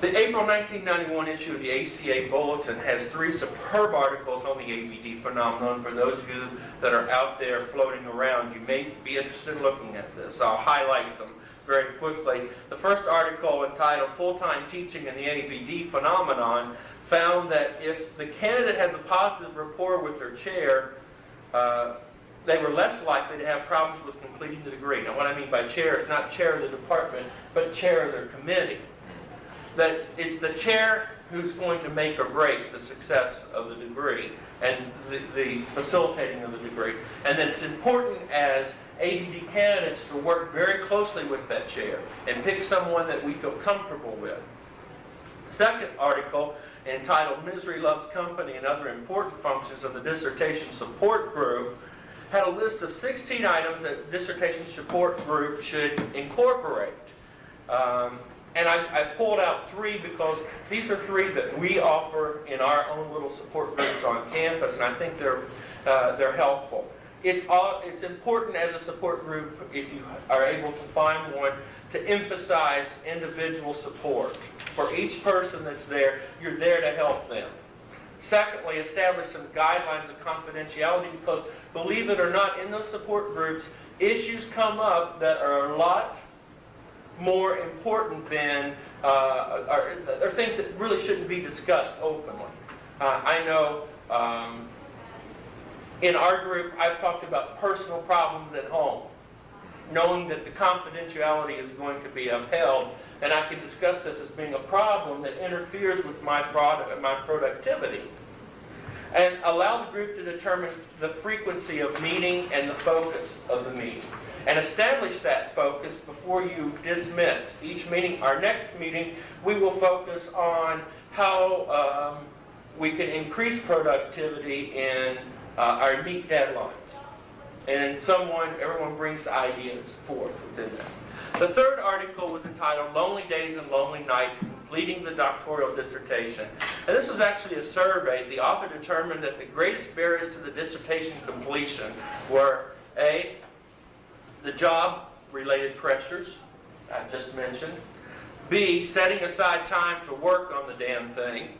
The April 1991 issue of the ACA Bulletin has 3 superb articles on the ABD phenomenon. For those of you that are out there floating around, you may be interested in looking at this. I'll highlight them very quickly. The first article, entitled Full-Time Teaching and the ABD Phenomenon, found that if the candidate has a positive rapport with their chair, they were less likely to have problems with completing the degree. Now, what I mean by chair is not chair of the department, but chair of their committee. That it's the chair who's going to make or break the success of the degree and the facilitating of the degree. And that it's important as ABD candidates to work very closely with that chair and pick someone that we feel comfortable with. Second article, entitled Misery Loves Company and Other Important Functions of the Dissertation Support Group, had a list of 16 items that dissertation support group should incorporate. And I pulled out 3 because these are 3 that we offer in our own little support groups on campus, and I think they're helpful. It's important as a support group, if you are able to find one, to emphasize individual support. For each person that's there, you're there to help them. Secondly, establish some guidelines of confidentiality because, believe it or not, in those support groups, issues come up that are a lot more important than, are things that really shouldn't be discussed openly. I know in our group, I've talked about personal problems at home, knowing that the confidentiality is going to be upheld, and I can discuss this as being a problem that interferes with my productivity. And allow the group to determine the frequency of meeting and the focus of the meeting. And establish that focus before you dismiss each meeting. Our next meeting, we will focus on how we can increase productivity in our meet deadlines. And everyone brings ideas forth within that. The third article was entitled Lonely Days and Lonely Nights, Completing the Doctoral Dissertation. And this was actually a survey. The author determined that the greatest barriers to the dissertation completion were A, the job-related pressures I just mentioned. B, setting aside time to work on the damn thing.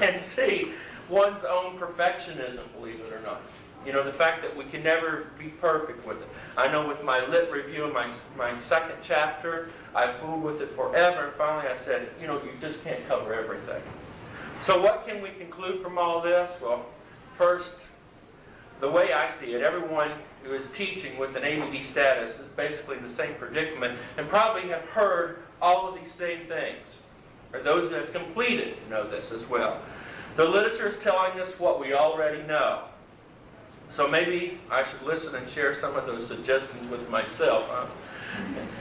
And C, one's own perfectionism, believe it or not. You know, the fact that we can never be perfect with it. I know with my lit review in my second chapter, I fooled with it forever, and finally I said, you know, you just can't cover everything. So what can we conclude from all this? Well, first, the way I see it, everyone who is teaching with an ABD status is basically in the same predicament and probably have heard all of these same things. Or those that have completed know this as well. The literature is telling us what we already know. So maybe I should listen and share some of those suggestions with myself.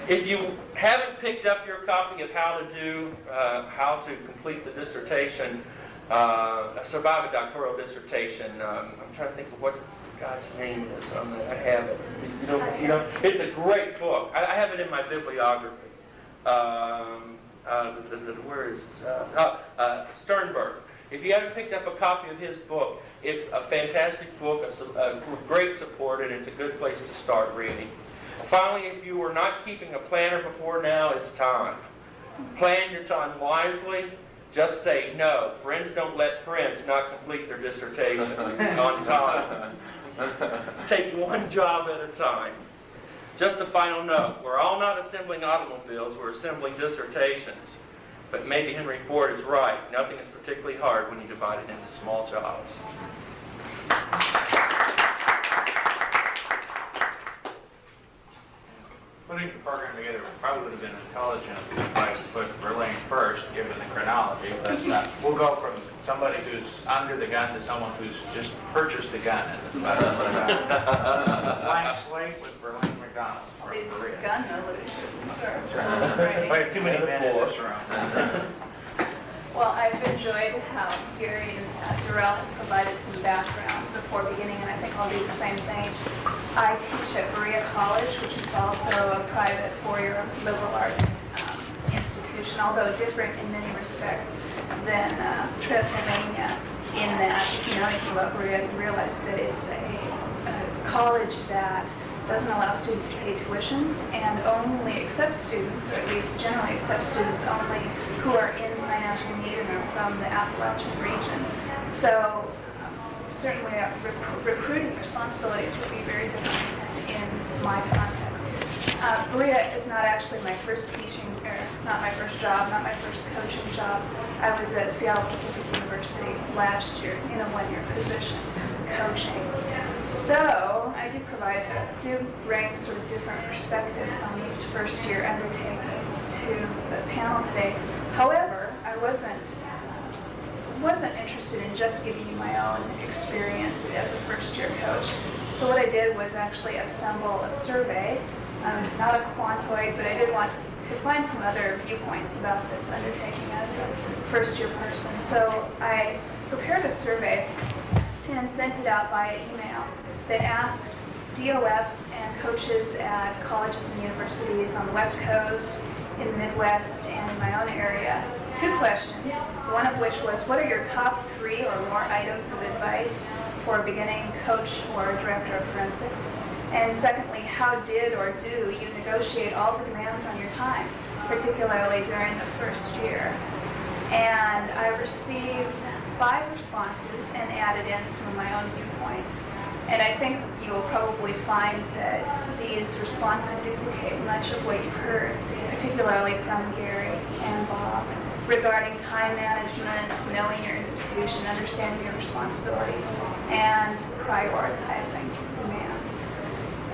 If you haven't picked up your copy of how to complete the dissertation, survive a doctoral dissertation, I'm trying to think of what the guy's name is. I have it. You know, it's a great book. I have it in my bibliography. Where is it? Sternberg. If you haven't picked up a copy of his book, it's a fantastic book, a great support, and it's a good place to start reading. Finally, if you were not keeping a planner before now, it's time. Plan your time wisely. Just say no. Friends don't let friends not complete their dissertation on time. Take one job at a time. Just a final note. We're all not assembling automobiles. We're assembling dissertations. But maybe Henry Ford is right. Nothing is particularly hard when you divide it into small jobs. Putting the program together probably would have been intelligent if I put Verlaine first, given the chronology. But we'll go from somebody who's under the gun to someone who's just purchased a gun. Blank slate with Verlaine McDonald. Is gun evolution, sir. We have too many men in this room. Well, I've enjoyed how Gary and Darrell have provided some background before beginning, and I think I'll do the same thing. I teach at Berea College, which is also a private four-year liberal arts institution, although different in many respects than Pennsylvania, in that if you know anything about Berea, you realize that it's a college that doesn't allow students to pay tuition and only accepts students, or at least generally accepts students only who are in financial need and are from the Appalachian region. So certainly recruiting responsibilities would be very different in my context. Berea is not actually my first teaching, or not my first job, not my first coaching job. I was at Seattle Pacific University last year in a one-year position coaching. So I do bring sort of different perspectives on this first-year undertaking to the panel today. However, I wasn't interested in just giving you my own experience as a first-year coach. So what I did was actually assemble a survey. Not a quantoid, but I did want to find some other viewpoints about this undertaking as a first-year person. So I prepared a survey and sent it out via email that asked DOFs and coaches at colleges and universities on the West Coast, in the Midwest, and in my own area, 2 questions, one of which was, what are your top 3 or more items of advice for a beginning coach or director of forensics? And secondly, how did or do you negotiate all the demands on your time, particularly during the first year? And I received 5 responses and added in some of my own viewpoints. And I think you will probably find that these responses duplicate much of what you've heard, particularly from Gary and Bob, regarding time management, knowing your institution, understanding your responsibilities, and prioritizing demands.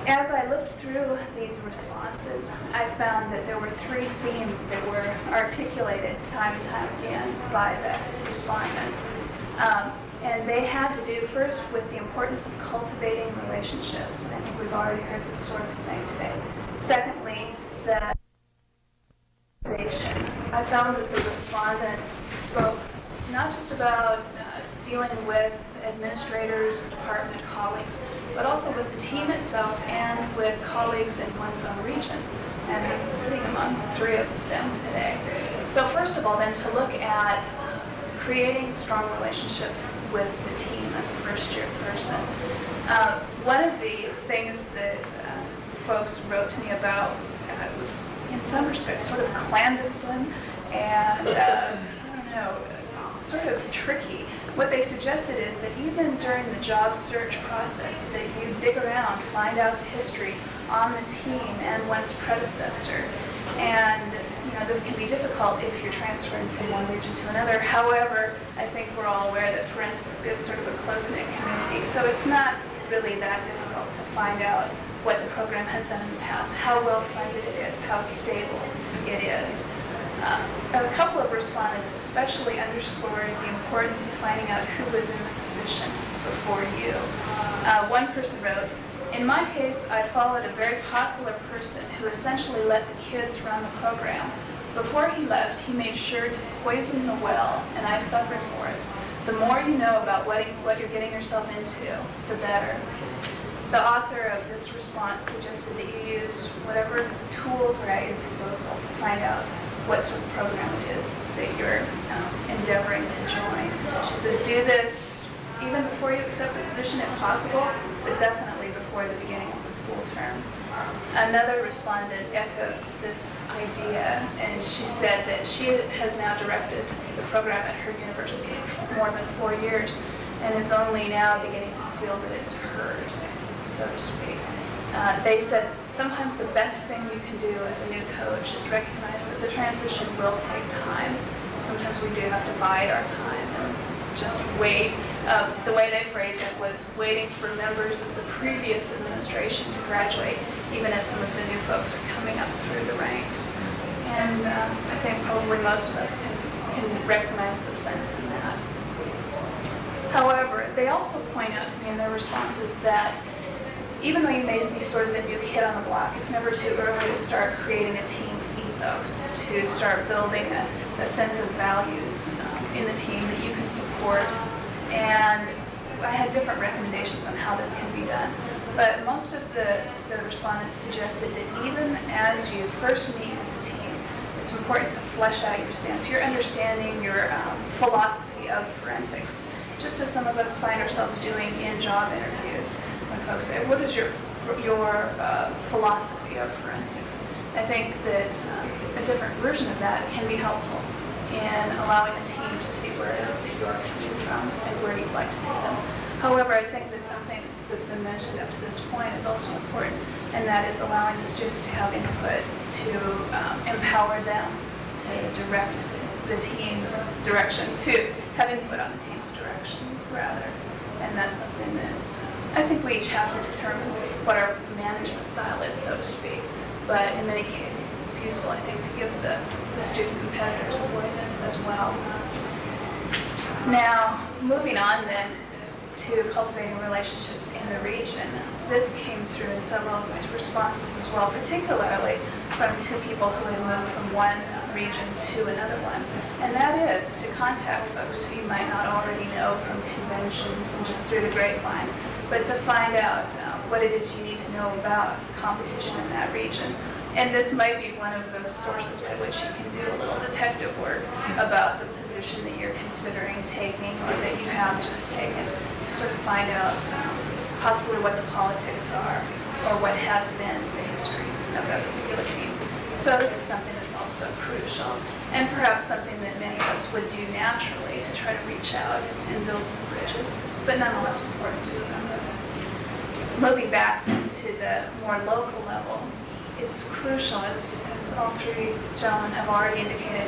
As I looked through these responses, I found that there were 3 themes that were articulated time and time again by the respondents. And they had to do first with the importance of cultivating relationships. I think we've already heard this sort of thing today. Secondly, the I found that the respondents spoke not just about dealing with administrators or department colleagues, but also with the team itself and with colleagues in one's own region. And I'm sitting among 3 of them today. So first of all, then, to look at creating strong relationships with the team as a first-year person. One of the things that folks wrote to me about was, in some respects, sort of clandestine and, I don't know, sort of tricky. What they suggested is that even during the job search process, that you dig around, find out the history on the team and one's predecessor. And this can be difficult if you're transferring from one region to another. However, I think we're all aware that forensics is sort of a close-knit community, so it's not really that difficult to find out what the program has done in the past, how well-funded it is, how stable it is. A couple of respondents especially underscored the importance of finding out who was in the position before you. One person wrote, "In my case, I followed a very popular person who essentially let the kids run the program. Before he left, he made sure to poison the well, and I suffered for it. The more you know about what you're getting yourself into, the better." The author of this response suggested that you use whatever tools are at your disposal to find out what sort of program it is that you're endeavoring to join. She says, do this even before you accept the position if possible, but definitely before the beginning of the school term. Another respondent echoed this idea, and she said that she has now directed the program at her university for more than 4 years and is only now beginning to feel that it's hers, so to speak. They said sometimes the best thing you can do as a new coach is recognize that the transition will take time. Sometimes we do have to bide our time and just wait. The way they phrased it was waiting for members of the previous administration to graduate, even as some of the new folks are coming up through the ranks. And I think probably most of us can recognize the sense in that. However, they also point out to me in their responses that even though you may be sort of the new kid on the block, it's never too early to start creating a team ethos, to start building a sense of values in the team that you can support. And I had different recommendations on how this can be done. But most of the respondents suggested that even as you first meet with the team, it's important to flesh out your stance, your understanding, your philosophy of forensics. Just as some of us find ourselves doing in job interviews when folks say, what is your philosophy of forensics? I think that a different version of that can be helpful in allowing the team to see where it is that you're coming from and where you'd like to take them. However, I think that something that's been mentioned up to this point is also important, and that is allowing the students to have input, to empower them to direct the team's direction, to have input on the team's direction, rather. And that's something that I think we each have to determine what our management style is, so to speak. But in many cases, it's useful, I think, to give the student competitors a voice as well. Now, moving on then to cultivating relationships in the region. This came through in several of my responses as well, particularly from two people who had moved from one region to another one. And that is to contact folks who you might not already know from conventions and just through the grapevine, but to find out what it is you need to know about competition in that region. And this might be one of those sources by which you can do a little detective work about the position that you're considering taking or that you have just taken, to sort of find out possibly what the politics are or what has been the history of that particular team. So this is something that's also crucial, and perhaps something that many of us would do naturally to try to reach out and build some bridges, but nonetheless important to remember. Moving back to the more local level, it's crucial, as all three gentlemen have already indicated,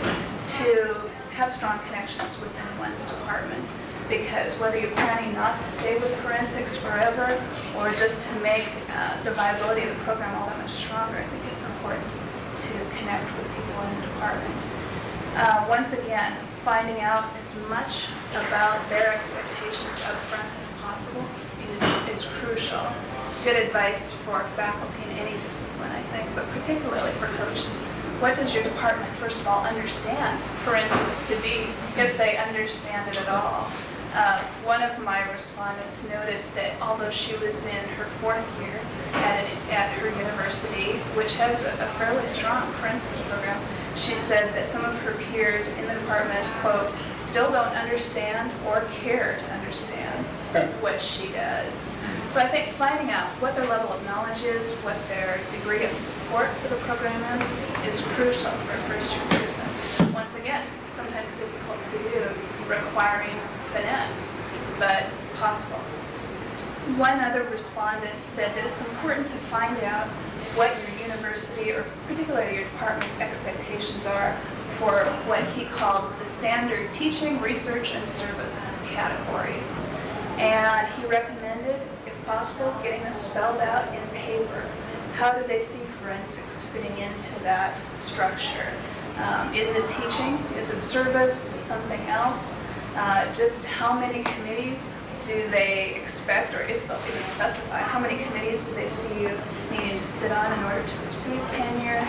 to have strong connections within one's department, because whether you're planning not to stay with forensics forever or just to make the viability of the program all that much stronger, I think it's important to connect with people in the department. Once again, finding out as much about their expectations up front as possible is crucial. Good advice for faculty in any discipline, I think, but particularly for coaches. What does your department, first of all, understand forensics to be, if they understand it at all? One of my respondents noted that although she was in her fourth year at her university, which has a fairly strong forensics program, she said that some of her peers in the department, quote, still don't understand or care to understand what she does. So I think finding out what their level of knowledge is, what their degree of support for the program is crucial for a first-year person. Once again, sometimes difficult to do, requiring finesse, but possible. One other respondent said that it's important to find out what your university, or particularly your department's expectations are for what he called the standard teaching, research, and service categories. And he recommended, if possible, getting this spelled out in paper. How do they see forensics fitting into that structure? Is it teaching? Is it service? Is it something else? Just how many committees do they expect, or if they'll even specify, how many committees do they see you needing to sit on in order to receive tenure?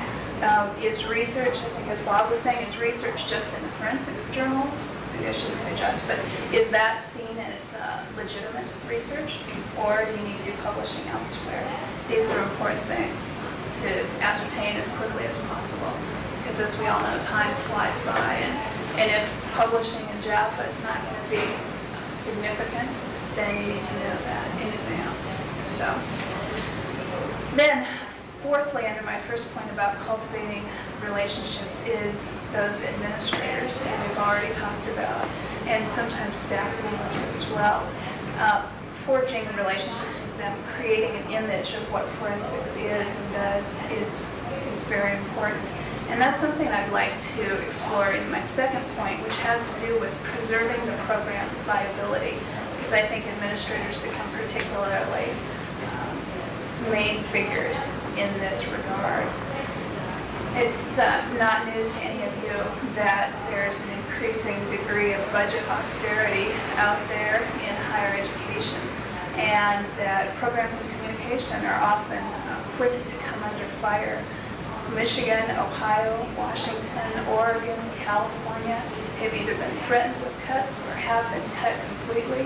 Is research, I think as Bob was saying, is research just in the forensics journals? Maybe I shouldn't say just, but is that seen as legitimate research, or do you need to be publishing elsewhere? These are important things to ascertain as quickly as possible, because as we all know, time flies by, and if publishing in Jaffa is not going to be significant, then you need to know that in advance. So then, fourthly, under my first point about cultivating relationships is those administrators who we've already talked about, and sometimes staff members as well. Forging relationships with them, creating an image of what forensics is and does is very important. And that's something I'd like to explore in my second point, which has to do with preserving the program's viability, because I think administrators become particularly main figures in this regard. It's not news to any of you that there's an increasing degree of budget austerity out there in higher education, and that programs in communication education are often quick to come under fire. Michigan, Ohio, Washington, Oregon, California have either been threatened with cuts or have been cut completely.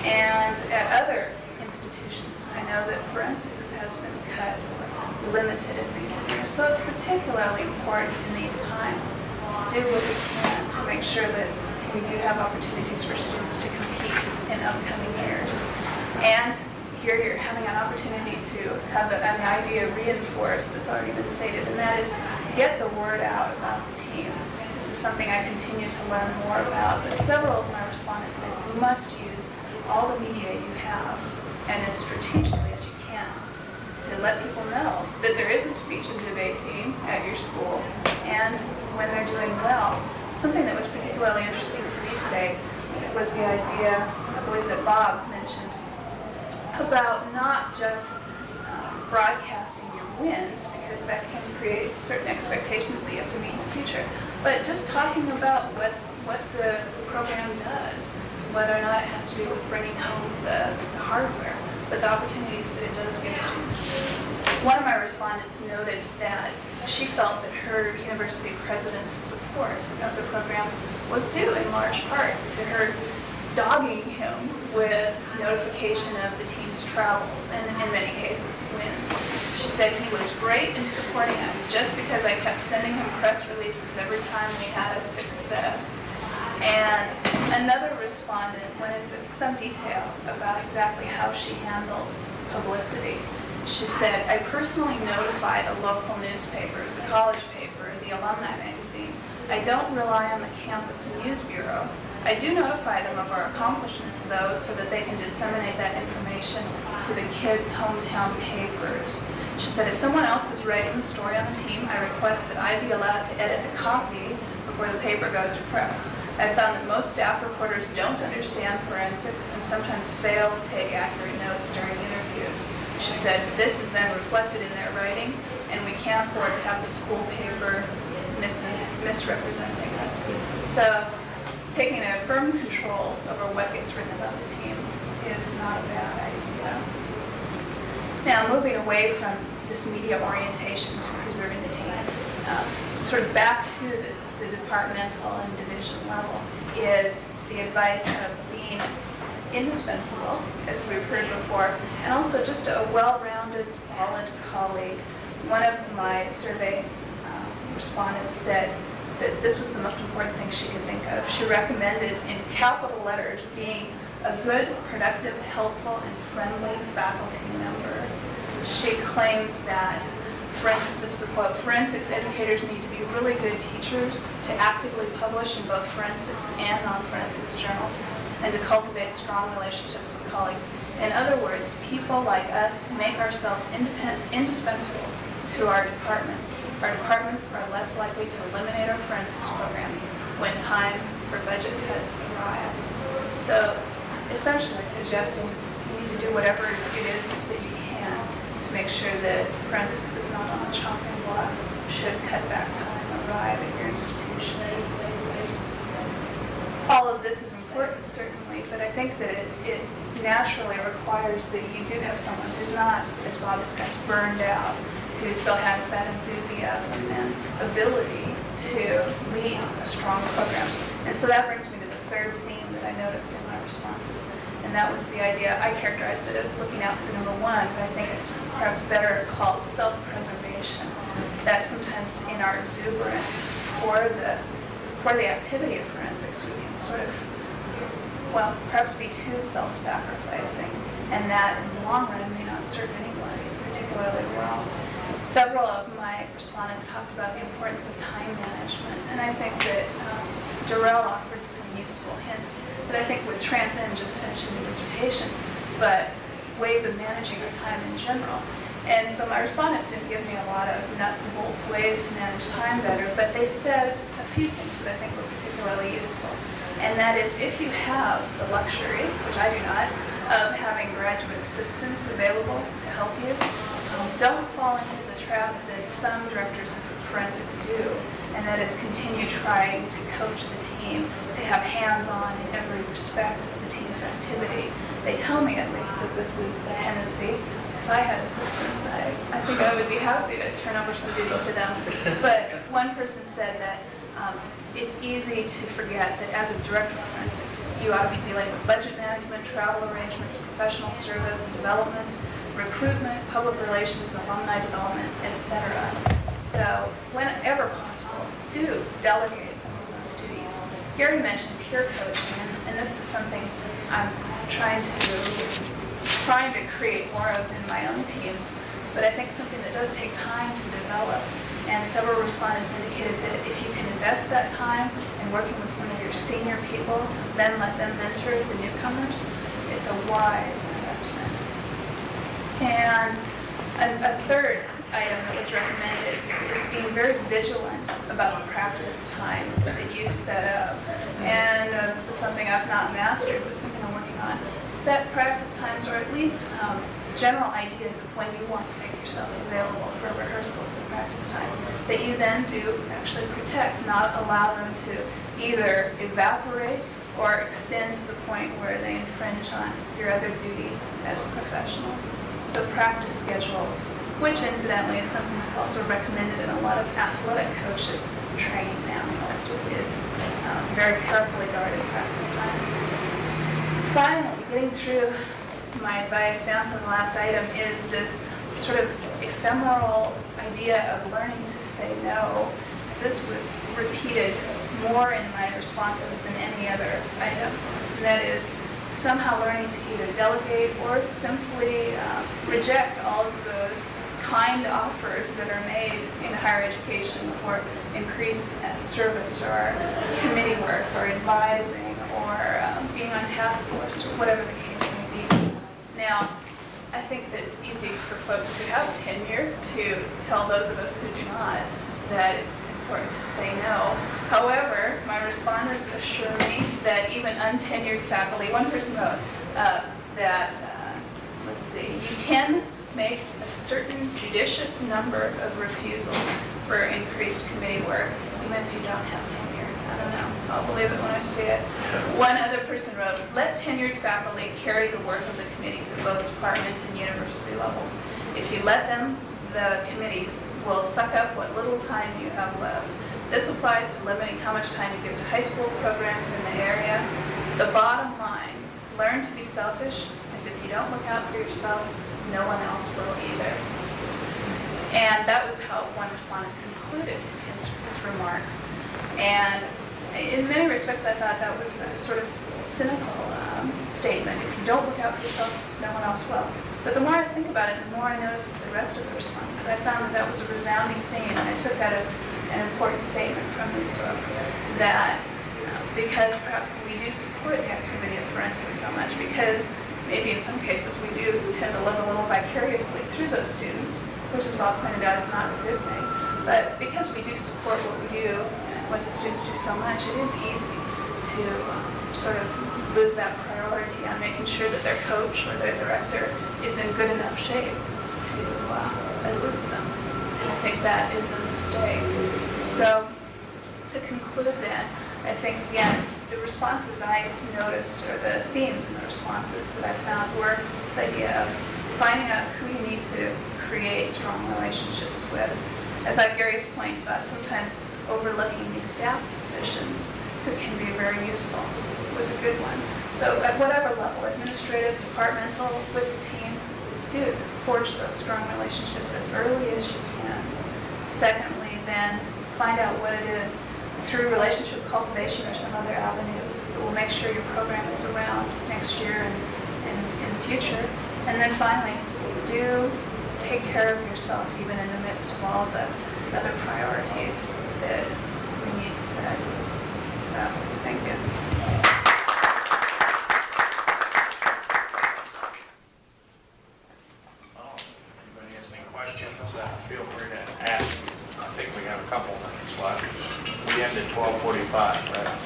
And at other institutions, I know that forensics has been cut or limited in recent years. So it's particularly important in these times to do what we can to make sure that we do have opportunities for students to compete in upcoming years. And here you're having an opportunity to have an idea reinforced that's already been stated, and that is get the word out about the team. This is something I continue to learn more about, but several of my respondents say you must use all the media you have and as strategically as you can to let people know that there is a speech and debate team at your school, and when they're doing well. Something that was particularly interesting to me today was the idea, I believe that Bob mentioned, about not just broadcasting your wins, because that can create certain expectations that you have to meet in the future, but just talking about what the program does, whether or not it has to do with bringing home the hardware, but the opportunities that it does give students. One of my respondents noted that she felt that her university president's support of the program was due in large part to her dogging him with notification of the team's travels and in many cases wins. She said he was great in supporting us just because I kept sending him press releases every time we had a success. And another respondent went into some detail about exactly how she handles publicity. She said, I personally notify the local newspapers, the college paper, the alumni magazine. I don't rely on the campus news bureau. I do notify them of our accomplishments, though, so that they can disseminate that information to the kids' hometown papers. She said, if someone else is writing the story on the team, I request that I be allowed to edit the copy before the paper goes to press. I found that most staff reporters don't understand forensics and sometimes fail to take accurate notes during interviews. She said, this is then reflected in their writing, and we can't afford to have the school paper misrepresenting us. So taking a firm control over what gets written about the team is not a bad idea. Now, moving away from this media orientation to preserving the team, sort of back to the departmental and division level is the advice of being indispensable, as we've heard before, and also just a well-rounded, solid colleague. One of my survey respondents said that this was the most important thing she could think of. She recommended in capital letters being a good, productive, helpful, and friendly faculty member. She claims that, this is a quote, forensics educators need to be really good teachers, to actively publish in both forensics and non-forensics journals, and to cultivate strong relationships with colleagues. In other words, people like us make ourselves indispensable to our departments. Our departments are less likely to eliminate our forensics programs when time for budget cuts arrives. So essentially suggesting you need to do whatever it is that you can to make sure that forensics is not on the chopping block should cutback time arrive at your institution. All of this is important, certainly, but I think that it naturally requires that you do have someone who's not, as Bob discussed, burned out, who still has that enthusiasm and ability to lead a strong program. And so that brings me to the third theme that I noticed in my responses, and that was the idea, I characterized it as looking out for number one, but I think it's perhaps better called self-preservation. That sometimes in our exuberance for the activity of forensics, we can sort of, well, perhaps be too self-sacrificing, and that in the long run may not serve anybody particularly well. Several of my respondents talked about the importance of time management, and I think that Durrell offered some useful hints that I think would transcend just finishing the dissertation, but ways of managing our time in general. And so my respondents didn't give me a lot of nuts and bolts ways to manage time better, but they said a few things that I think were particularly useful. And that is, if you have the luxury, which I do not, of having graduate assistants available to help you, don't fall into the trap that some directors of forensics do, and that is continue trying to coach the team, to have hands-on in every respect of the team's activity. They tell me, at least, that this is the tendency if I had assistants, I think I would be happy to turn over some duties to them. But one person said that it's easy to forget that as a director of forensics, you ought to be dealing with budget management, travel arrangements, professional service and development, recruitment, public relations, alumni development, etc. So whenever possible, do delegate some of those duties. Gary mentioned peer coaching, and this is something I'm trying to create more of in my own teams, but I think something that does take time to develop. And several respondents indicated that if you can invest that time in working with some of your senior people to then let them mentor the newcomers, it's a wise investment. And a third item that was recommended is being very vigilant about the practice times that you set up. And this is something I've not mastered, but something I'm working on. Set practice times, or at least general ideas of when you want to make yourself available for rehearsals and practice times that you then do actually protect, not allow them to either evaporate or extend to the point where they infringe on your other duties as a professional. So practice schedules, which incidentally is something that's also recommended in a lot of athletic coaches' training manuals, is very carefully guarded practice time. Finally, getting through my advice down to the last item is this sort of ephemeral idea of learning to say no. This was repeated more in my responses than any other item. And that is somehow learning to either delegate or simply reject all of those kind offers that are made in higher education for increased service or committee work or advising or being on task force or whatever the case may be. Now, I think that it's easy for folks who have tenure to tell those of us who do not that it's important to say no. However, my respondents assure me that even untenured faculty, one person wrote that, let's see, you can make a certain judicious number of refusals for increased committee work, even if you don't have tenure. I don't know. I'll believe it when I see it. One other person wrote, let tenured faculty carry the work of the committees at both department and university levels. If you let them, the committees will suck up what little time you have left. This applies to limiting how much time you give to high school programs in the area. The bottom line, learn to be selfish, because if you don't look out for yourself, no one else will either. And that was how one respondent concluded his remarks. And in many respects, I thought that was a sort of cynical statement. If you don't look out for yourself, no one else will. But the more I think about it, the more I notice the rest of the responses. I found that that was a resounding theme, and I took that as an important statement from these folks, that because perhaps we do support the activity of forensics so much, because maybe in some cases we do tend to live a little vicariously through those students, which, as Bob pointed out, is not a good thing. But because we do support what we do and what the students do so much, it is easy to sort of lose that priority on making sure that their coach or their director is in good enough shape to assist them. And I think that is a mistake. So to conclude then, I think, again, the responses I noticed, or the themes in the responses that I found, were this idea of finding out who you need to create strong relationships with. I thought Gary's point about sometimes overlooking these staff positions who can be very useful was a good one. So at whatever level, administrative, departmental, with the team, do forge those strong relationships as early as you can. Secondly, then, find out what it is through relationship cultivation or some other avenue that will make sure your program is around next year and in the future. And then finally, do take care of yourself even in the midst of all the other priorities that we need to set. So, thank you. Well, anybody has any questions, feel free to ask. I think we have a couple minutes left. We end at 12:45, right?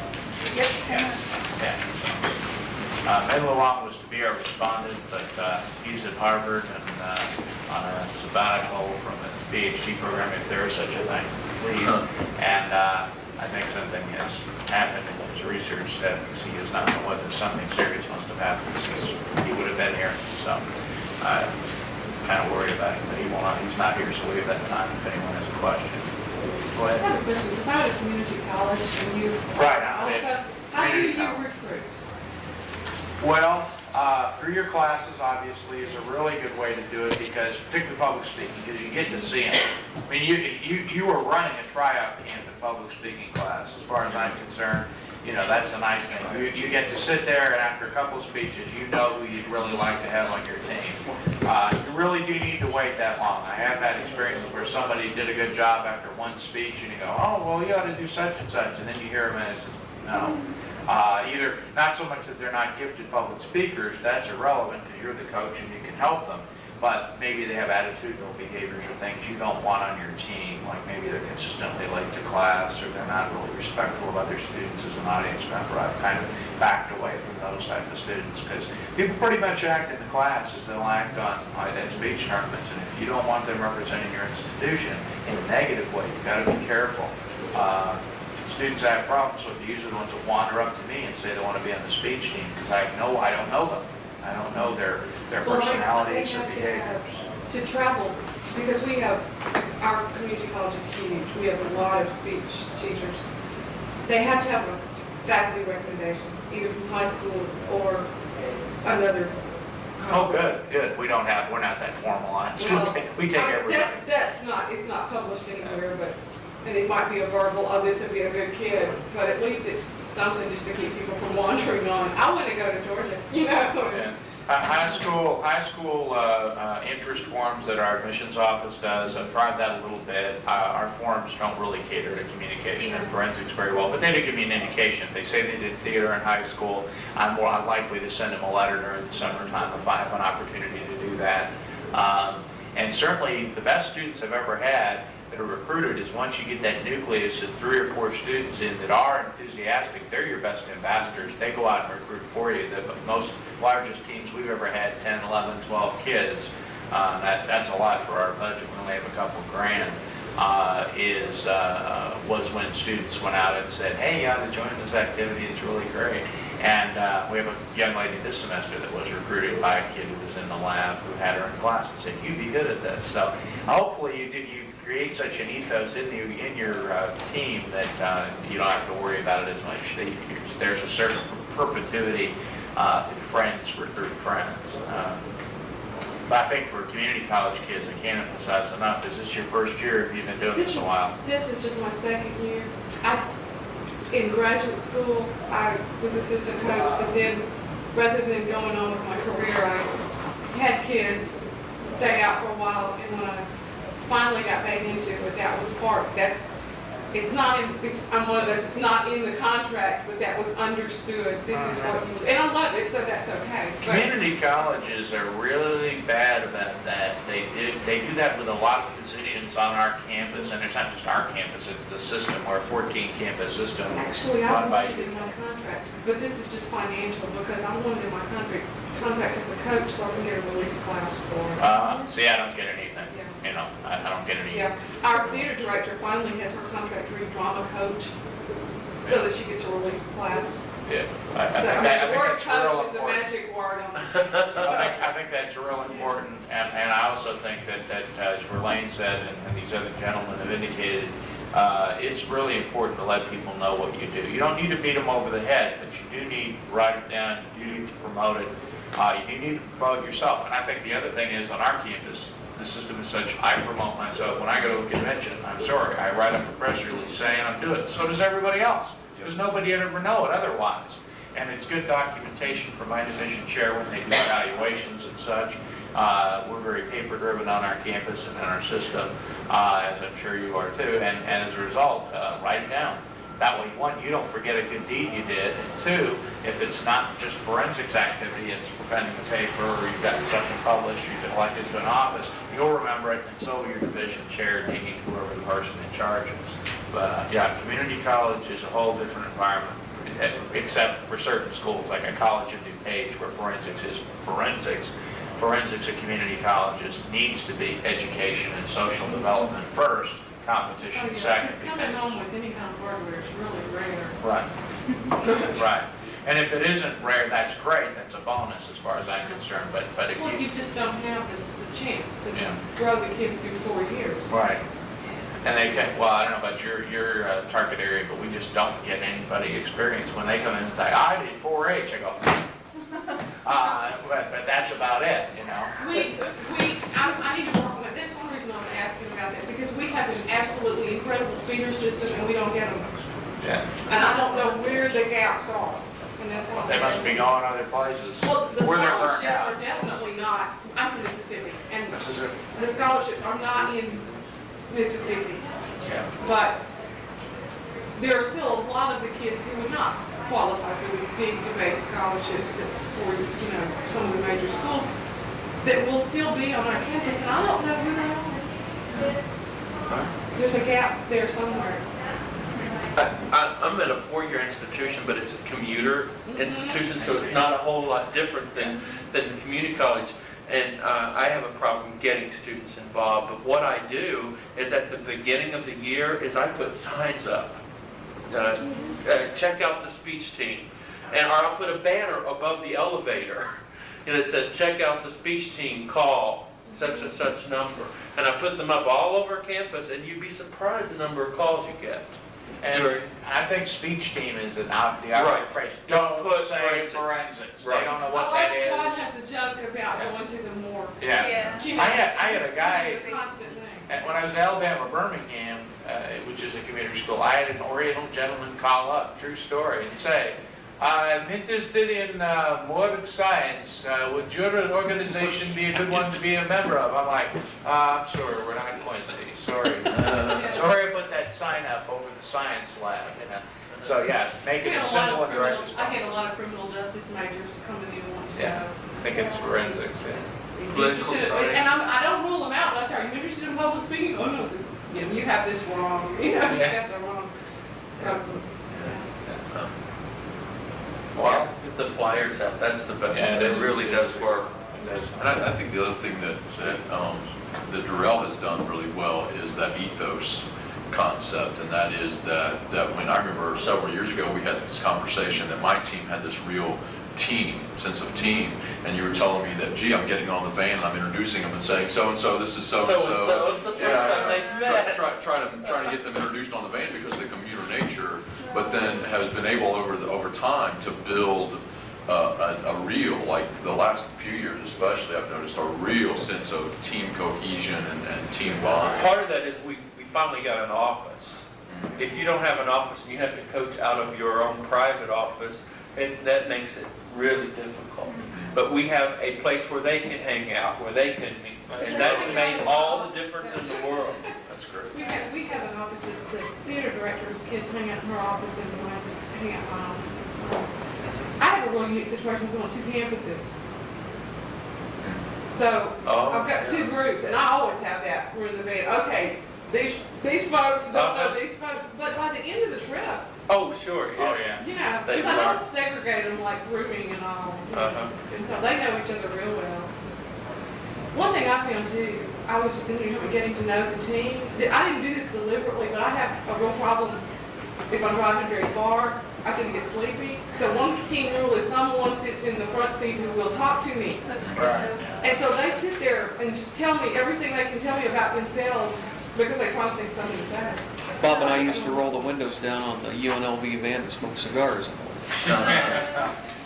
Yep, 10 minutes. Yeah. Ed Lewong was to be our respondent, but he's at Harvard and on a sabbatical from his PhD program, if there is such a thing. And I think something has happened in his research that he does not know whether something serious must have happened since he would have been here. So kind of worry about him, but he's not here, so we have that time if anyone has a question. Go I ahead. have a question. Besides a community college, and you Right, I'm in also, how do you community college. recruit? Well, through your classes, obviously, is a really good way to do it because, particularly public speaking, because you get to see them. I mean, you were running a tryout camp in public speaking class, as far as I'm concerned. You know, that's a nice thing. You get to sit there, and after a couple of speeches, you know who you'd really like to have on your team. You really do need to wait that long. I have had experiences where somebody did a good job after one speech, and you go, oh, well, you ought to do such and such, and then you hear them and it's, no. Either, not so much that they're not gifted public speakers, that's irrelevant because you're the coach and you can help them, but maybe they have attitudinal behaviors or things you don't want on your team, like maybe they're consistently late to class or they're not really respectful of other students as an audience member. I've kind of backed away from those type of students because people pretty much act in the class as they'll act on at speech tournaments, and if you don't want them representing your institution in a negative way, you've got to be careful. Students I have problems with, usually the ones that wander up to me and say they want to be on the speech team because I don't know them. I don't know their personalities or behaviors. To travel, because we have, our community college is huge. We have a lot of speech teachers. They have to have a faculty recommendation, either from high school or another. Oh, good. We're not that formalized. Well, We take everybody. That's not, it's not published anywhere, but, and it might be a verbal, oh, this would be a good kid, but at least it's something just to keep people from wandering on. I want to go to Georgia, you know? Yeah. High school interest forms that our admissions office does, I've tried that a little bit. Our forms don't really cater to communication and forensics very well, but they do give me an indication. If they say they did theater in high school, I'm more likely to send them a letter during the summertime if I have an opportunity to do that. And certainly the best students I've ever had that are recruited is once you get that nucleus of 3 or 4 students in that are enthusiastic, they're your best ambassadors. They go out and recruit for you. The most largest teams we've ever had, 10, 11, 12 kids, that's a lot for our budget. We only have a couple grand, was when students went out and said, hey, you ought to join this activity, it's really great. And we have a young lady this semester that was recruited by a kid who was in the lab who had her in class and said, you'd be good at this. So hopefully you create such an ethos in your team that you don't have to worry about it as much. There's a certain perpetuity in friends recruit friends. But I think for community college kids, I can't emphasize enough, is this your first year? Have you been doing this a while? This is just my second year. In graduate school, I was assistant coach, but then rather than going on with my career, I had kids, stayed out for a while, and when I finally got back into it, that was part, it's not in, I'm one of those, it's not in the contract, but that was understood, this is what you, and I love it, so that's okay. Community colleges are really bad about that. They do that with a lot of positions on our campus, and it's not just our campus, it's the system. We're a 14-campus system. Actually, I run by wanted it in my contract, but this is just financial, because I wanted in my contract as a coach, so I can get a release class for. See, I don't get anything. Yeah. You know, I don't get any. Yeah, our theater director finally has her contract to read drama coach, so that she gets a release class. Yeah. So, I think the word that's real coach is a important. magic word on it. I think that's real important, and I also think that as Verlaine said, and these other gentlemen have indicated, it's really important to let people know what you do. You don't need to beat them over the head, but you do need to write it down, you do need to promote it, you need to promote yourself. And I think the other thing is on our campus, the system is such, I promote myself. When I go to a convention, I'm sorry, I write up a press release saying I'm doing it. So does everybody else, because nobody would ever know it otherwise. And it's good documentation for my division chair when they do evaluations and such. We're very paper-driven on our campus and in our system, as I'm sure you are too. And as a result, write it down. That way, one, you don't forget a good deed you did. And two, if it's not just forensics activity, it's preventing the paper, or you've got something published, you've been elected to an office, you'll remember it, and so will your division chair, taking whoever the person in charge is. But yeah, community college is a whole different environment, except for certain schools, like a college in DuPage, where forensics is forensics. Forensics at community colleges needs to be education and social development first, competition second. Because coming home with any kind of hardware is really rare. Right. Right. And if it isn't rare, that's great. That's a bonus as far as I'm concerned. But if Well, you you just don't have the chance to Yeah. grow the kids through 4 years. Right. And they can, well, I don't know about your target area, but we just don't get anybody experience. When they come in and say, I did 4-H, I go, but that's about it, you know? I need to work on it. That's one reason I was asking about that, because we have an absolutely incredible feeder system and we don't get them. Yeah. And I don't know where the gaps are. And that's what They must be going other places Well, the where they're learned scholarships out. are definitely not, I'm from Mississippi, and Mississippi. the scholarships are not in Mississippi. Yeah. But there are still a lot of the kids who would not qualify for the big debate scholarships for, some of the major schools that will still be on our campus, and I don't know who they are. There's a gap there somewhere. I'm at a 4-year institution, but it's a commuter institution, so it's not a whole lot different than community college. And I have a problem getting students involved. But what I do is at the beginning of the year is I put signs up. Check out the speech team. Or I'll put a banner above the elevator. And it says, check out the speech team, call such and such number. And I put them up all over campus, and you'd be surprised the number of calls you get. And I think speech team is the outright Right. phrase. Don't put say forensics. forensics. Right. They don't know what that is. Butch has a joke about going to the more. Yeah. Yeah. I had a guy, It's a constant thing. when I was in Alabama, Birmingham, which is a community school, I had an Oriental gentleman call up, true story, and say, I'm interested in more science. Would your organization be a good one to be a member of? I'm like, I'm sorry, we're not Quincy. Sorry. Sorry I put that sign up over the science lab, So yeah, make it as simple and direct as I get a possible. lot of criminal justice majors coming in wanting to Yeah. know. I think it's forensics, yeah. Political science. And I don't rule them out, but I say, are you interested in public speaking? Oh, no, you have this wrong, you have the wrong. Well, Get the flyers out, that's the best. Yeah, It really does work. And I think the other thing that Durrell has done really well is that ethos concept, and that is that when I remember several years ago, we had this conversation that my team had this real sense of team, and you were telling me that, gee, I'm getting on the van and I'm introducing them and saying, so-and-so, this is so-and-so. So-and-so, it's the first time they've met. Trying to get them introduced on the van because of the commuter nature, but then has been able over time to build a real, like the last few years especially, I've noticed a real sense of team cohesion and team bond. Part of that is we finally got an office. If you don't have an office and you have to coach out of your own private office, that makes it really difficult. But we have a place where they can hang out, where they can meet, and that's made all the difference in the world. That's great. We have an office that the theater director's kids hang out in her office and mine hang out in my office. And so I have a really unique situation because I'm on 2 campuses. So I've got 2 groups, and I always have that. We're in the van. Okay, these folks don't know these folks, but by the end of the trip, Oh, sure. oh yeah. They because I learn. don't segregate them like rooming and all. And so they know each other real well. One thing I found too, I was just getting to know the team. I didn't do this deliberately, but I have a real problem if I'm driving very far. I tend to get sleepy. So one team rule is someone sits in the front seat who will talk to me. That's Right. good. And so they sit there and just tell me everything they can tell me about themselves because they try to think something sad. Bob and I used to roll the windows down on the UNLV van and smoke cigars.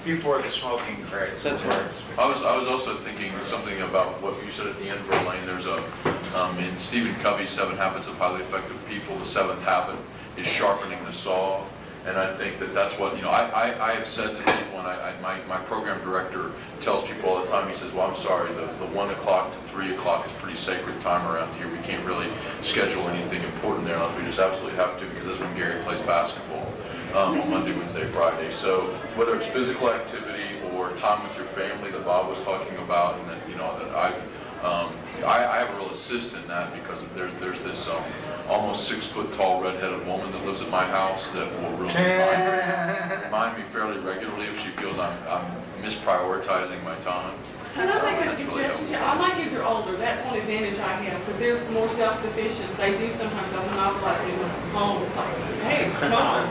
Before the smoking craze. That's right. I was also thinking something about what you said at the end, Verlaine. There's in Stephen Covey's 7 Habits of Highly Effective People, the 7th habit is sharpening the saw. And I think that's what, I have said to people, and my program director tells people all the time, he says, well, I'm sorry, the 1 o'clock to 3 o'clock is pretty sacred time around here. We can't really schedule anything important there unless we just absolutely have to, because that's when Gary plays basketball on Monday, Wednesday, Friday. So whether it's physical activity or time with your family that Bob was talking about, and that, that I have a real assist in that because there's this almost 6-foot tall redheaded woman that lives at my house that will really remind me fairly regularly if she feels I'm misprioritizing my time. Can I make a That's really suggestion? My kids are older. That's one advantage I have because they're more self-sufficient. They do sometimes have monopolize me when I'm home. It's like, hey, come on.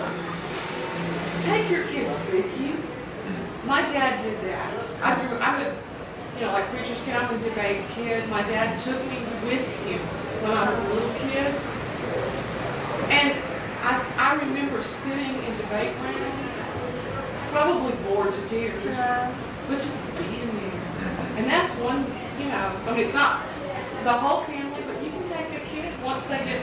Take your kids with you. My dad did that. you know, like preachers kid, I'm a debate kid. My dad took me with him when I was a little kid. And I remember sitting in debate rooms, probably bored to tears, but just being there. And that's one, you know, I mean, it's not the whole family, but you can take a kid once they get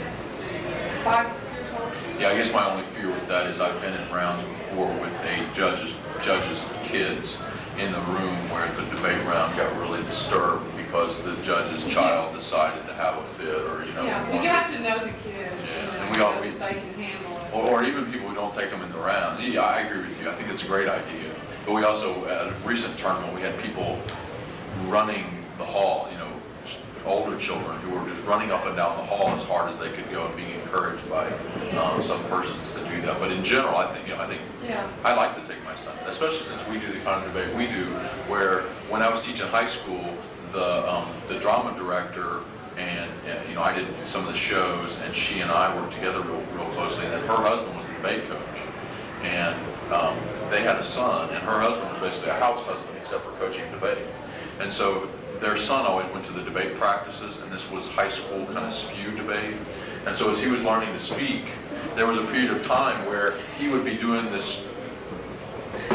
5 years old. Yeah, I guess my only fear with that is I've been in rounds before with judges' kids in the room where the debate round got really disturbed because the judge's child decided to have a fit, or Yeah, well, you have to know the kids, Yeah, you know, if they can handle it. or even people who don't take them in the round. Yeah, I agree with you. I think it's a great idea. But we also, at a recent tournament, we had people running the hall, you know, older children who were just running up and down the hall as hard as they could go and being encouraged by some persons to do that. But in general, I think Yeah. I like to take my son, especially since we do the kind of debate we do, where when I was teaching high school, the drama director and you know, I did some of the shows, and she and I worked together real closely. And then her husband was the debate coach, and they had a son, and her husband was basically a house husband except for coaching debate. And so their son always went to the debate practices, and this was high school kind of spew debate. And so as he was learning to speak, there was a period of time where he would be doing this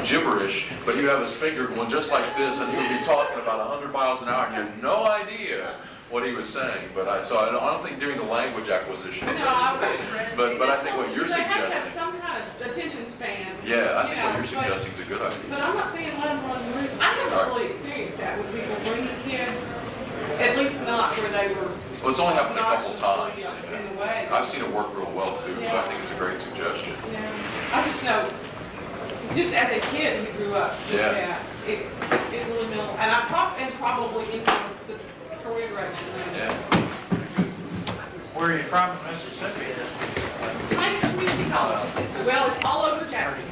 gibberish, but he would have his finger going just like this, and he would be talking about 100 miles an hour, and you had no idea what he was saying. But I don't think doing the language acquisition. No, I was. But I think what you're They have to suggesting. have some kind of attention span. Yeah, I think you know, what you're suggesting is a good But idea. I'm not saying let them run the rules. I haven't really experienced that with people bringing kids, at least not where they were. Well, it's only happened a couple times. obnoxiously in the way. I've seen it work real well too, so I think it's a great suggestion. Yeah. I just know, just as a kid who grew up with Yeah. that, it really meant, and probably influenced the career direction. Yeah. Where are you from, Mississippi? High Community College. Well, it's all over Jackson.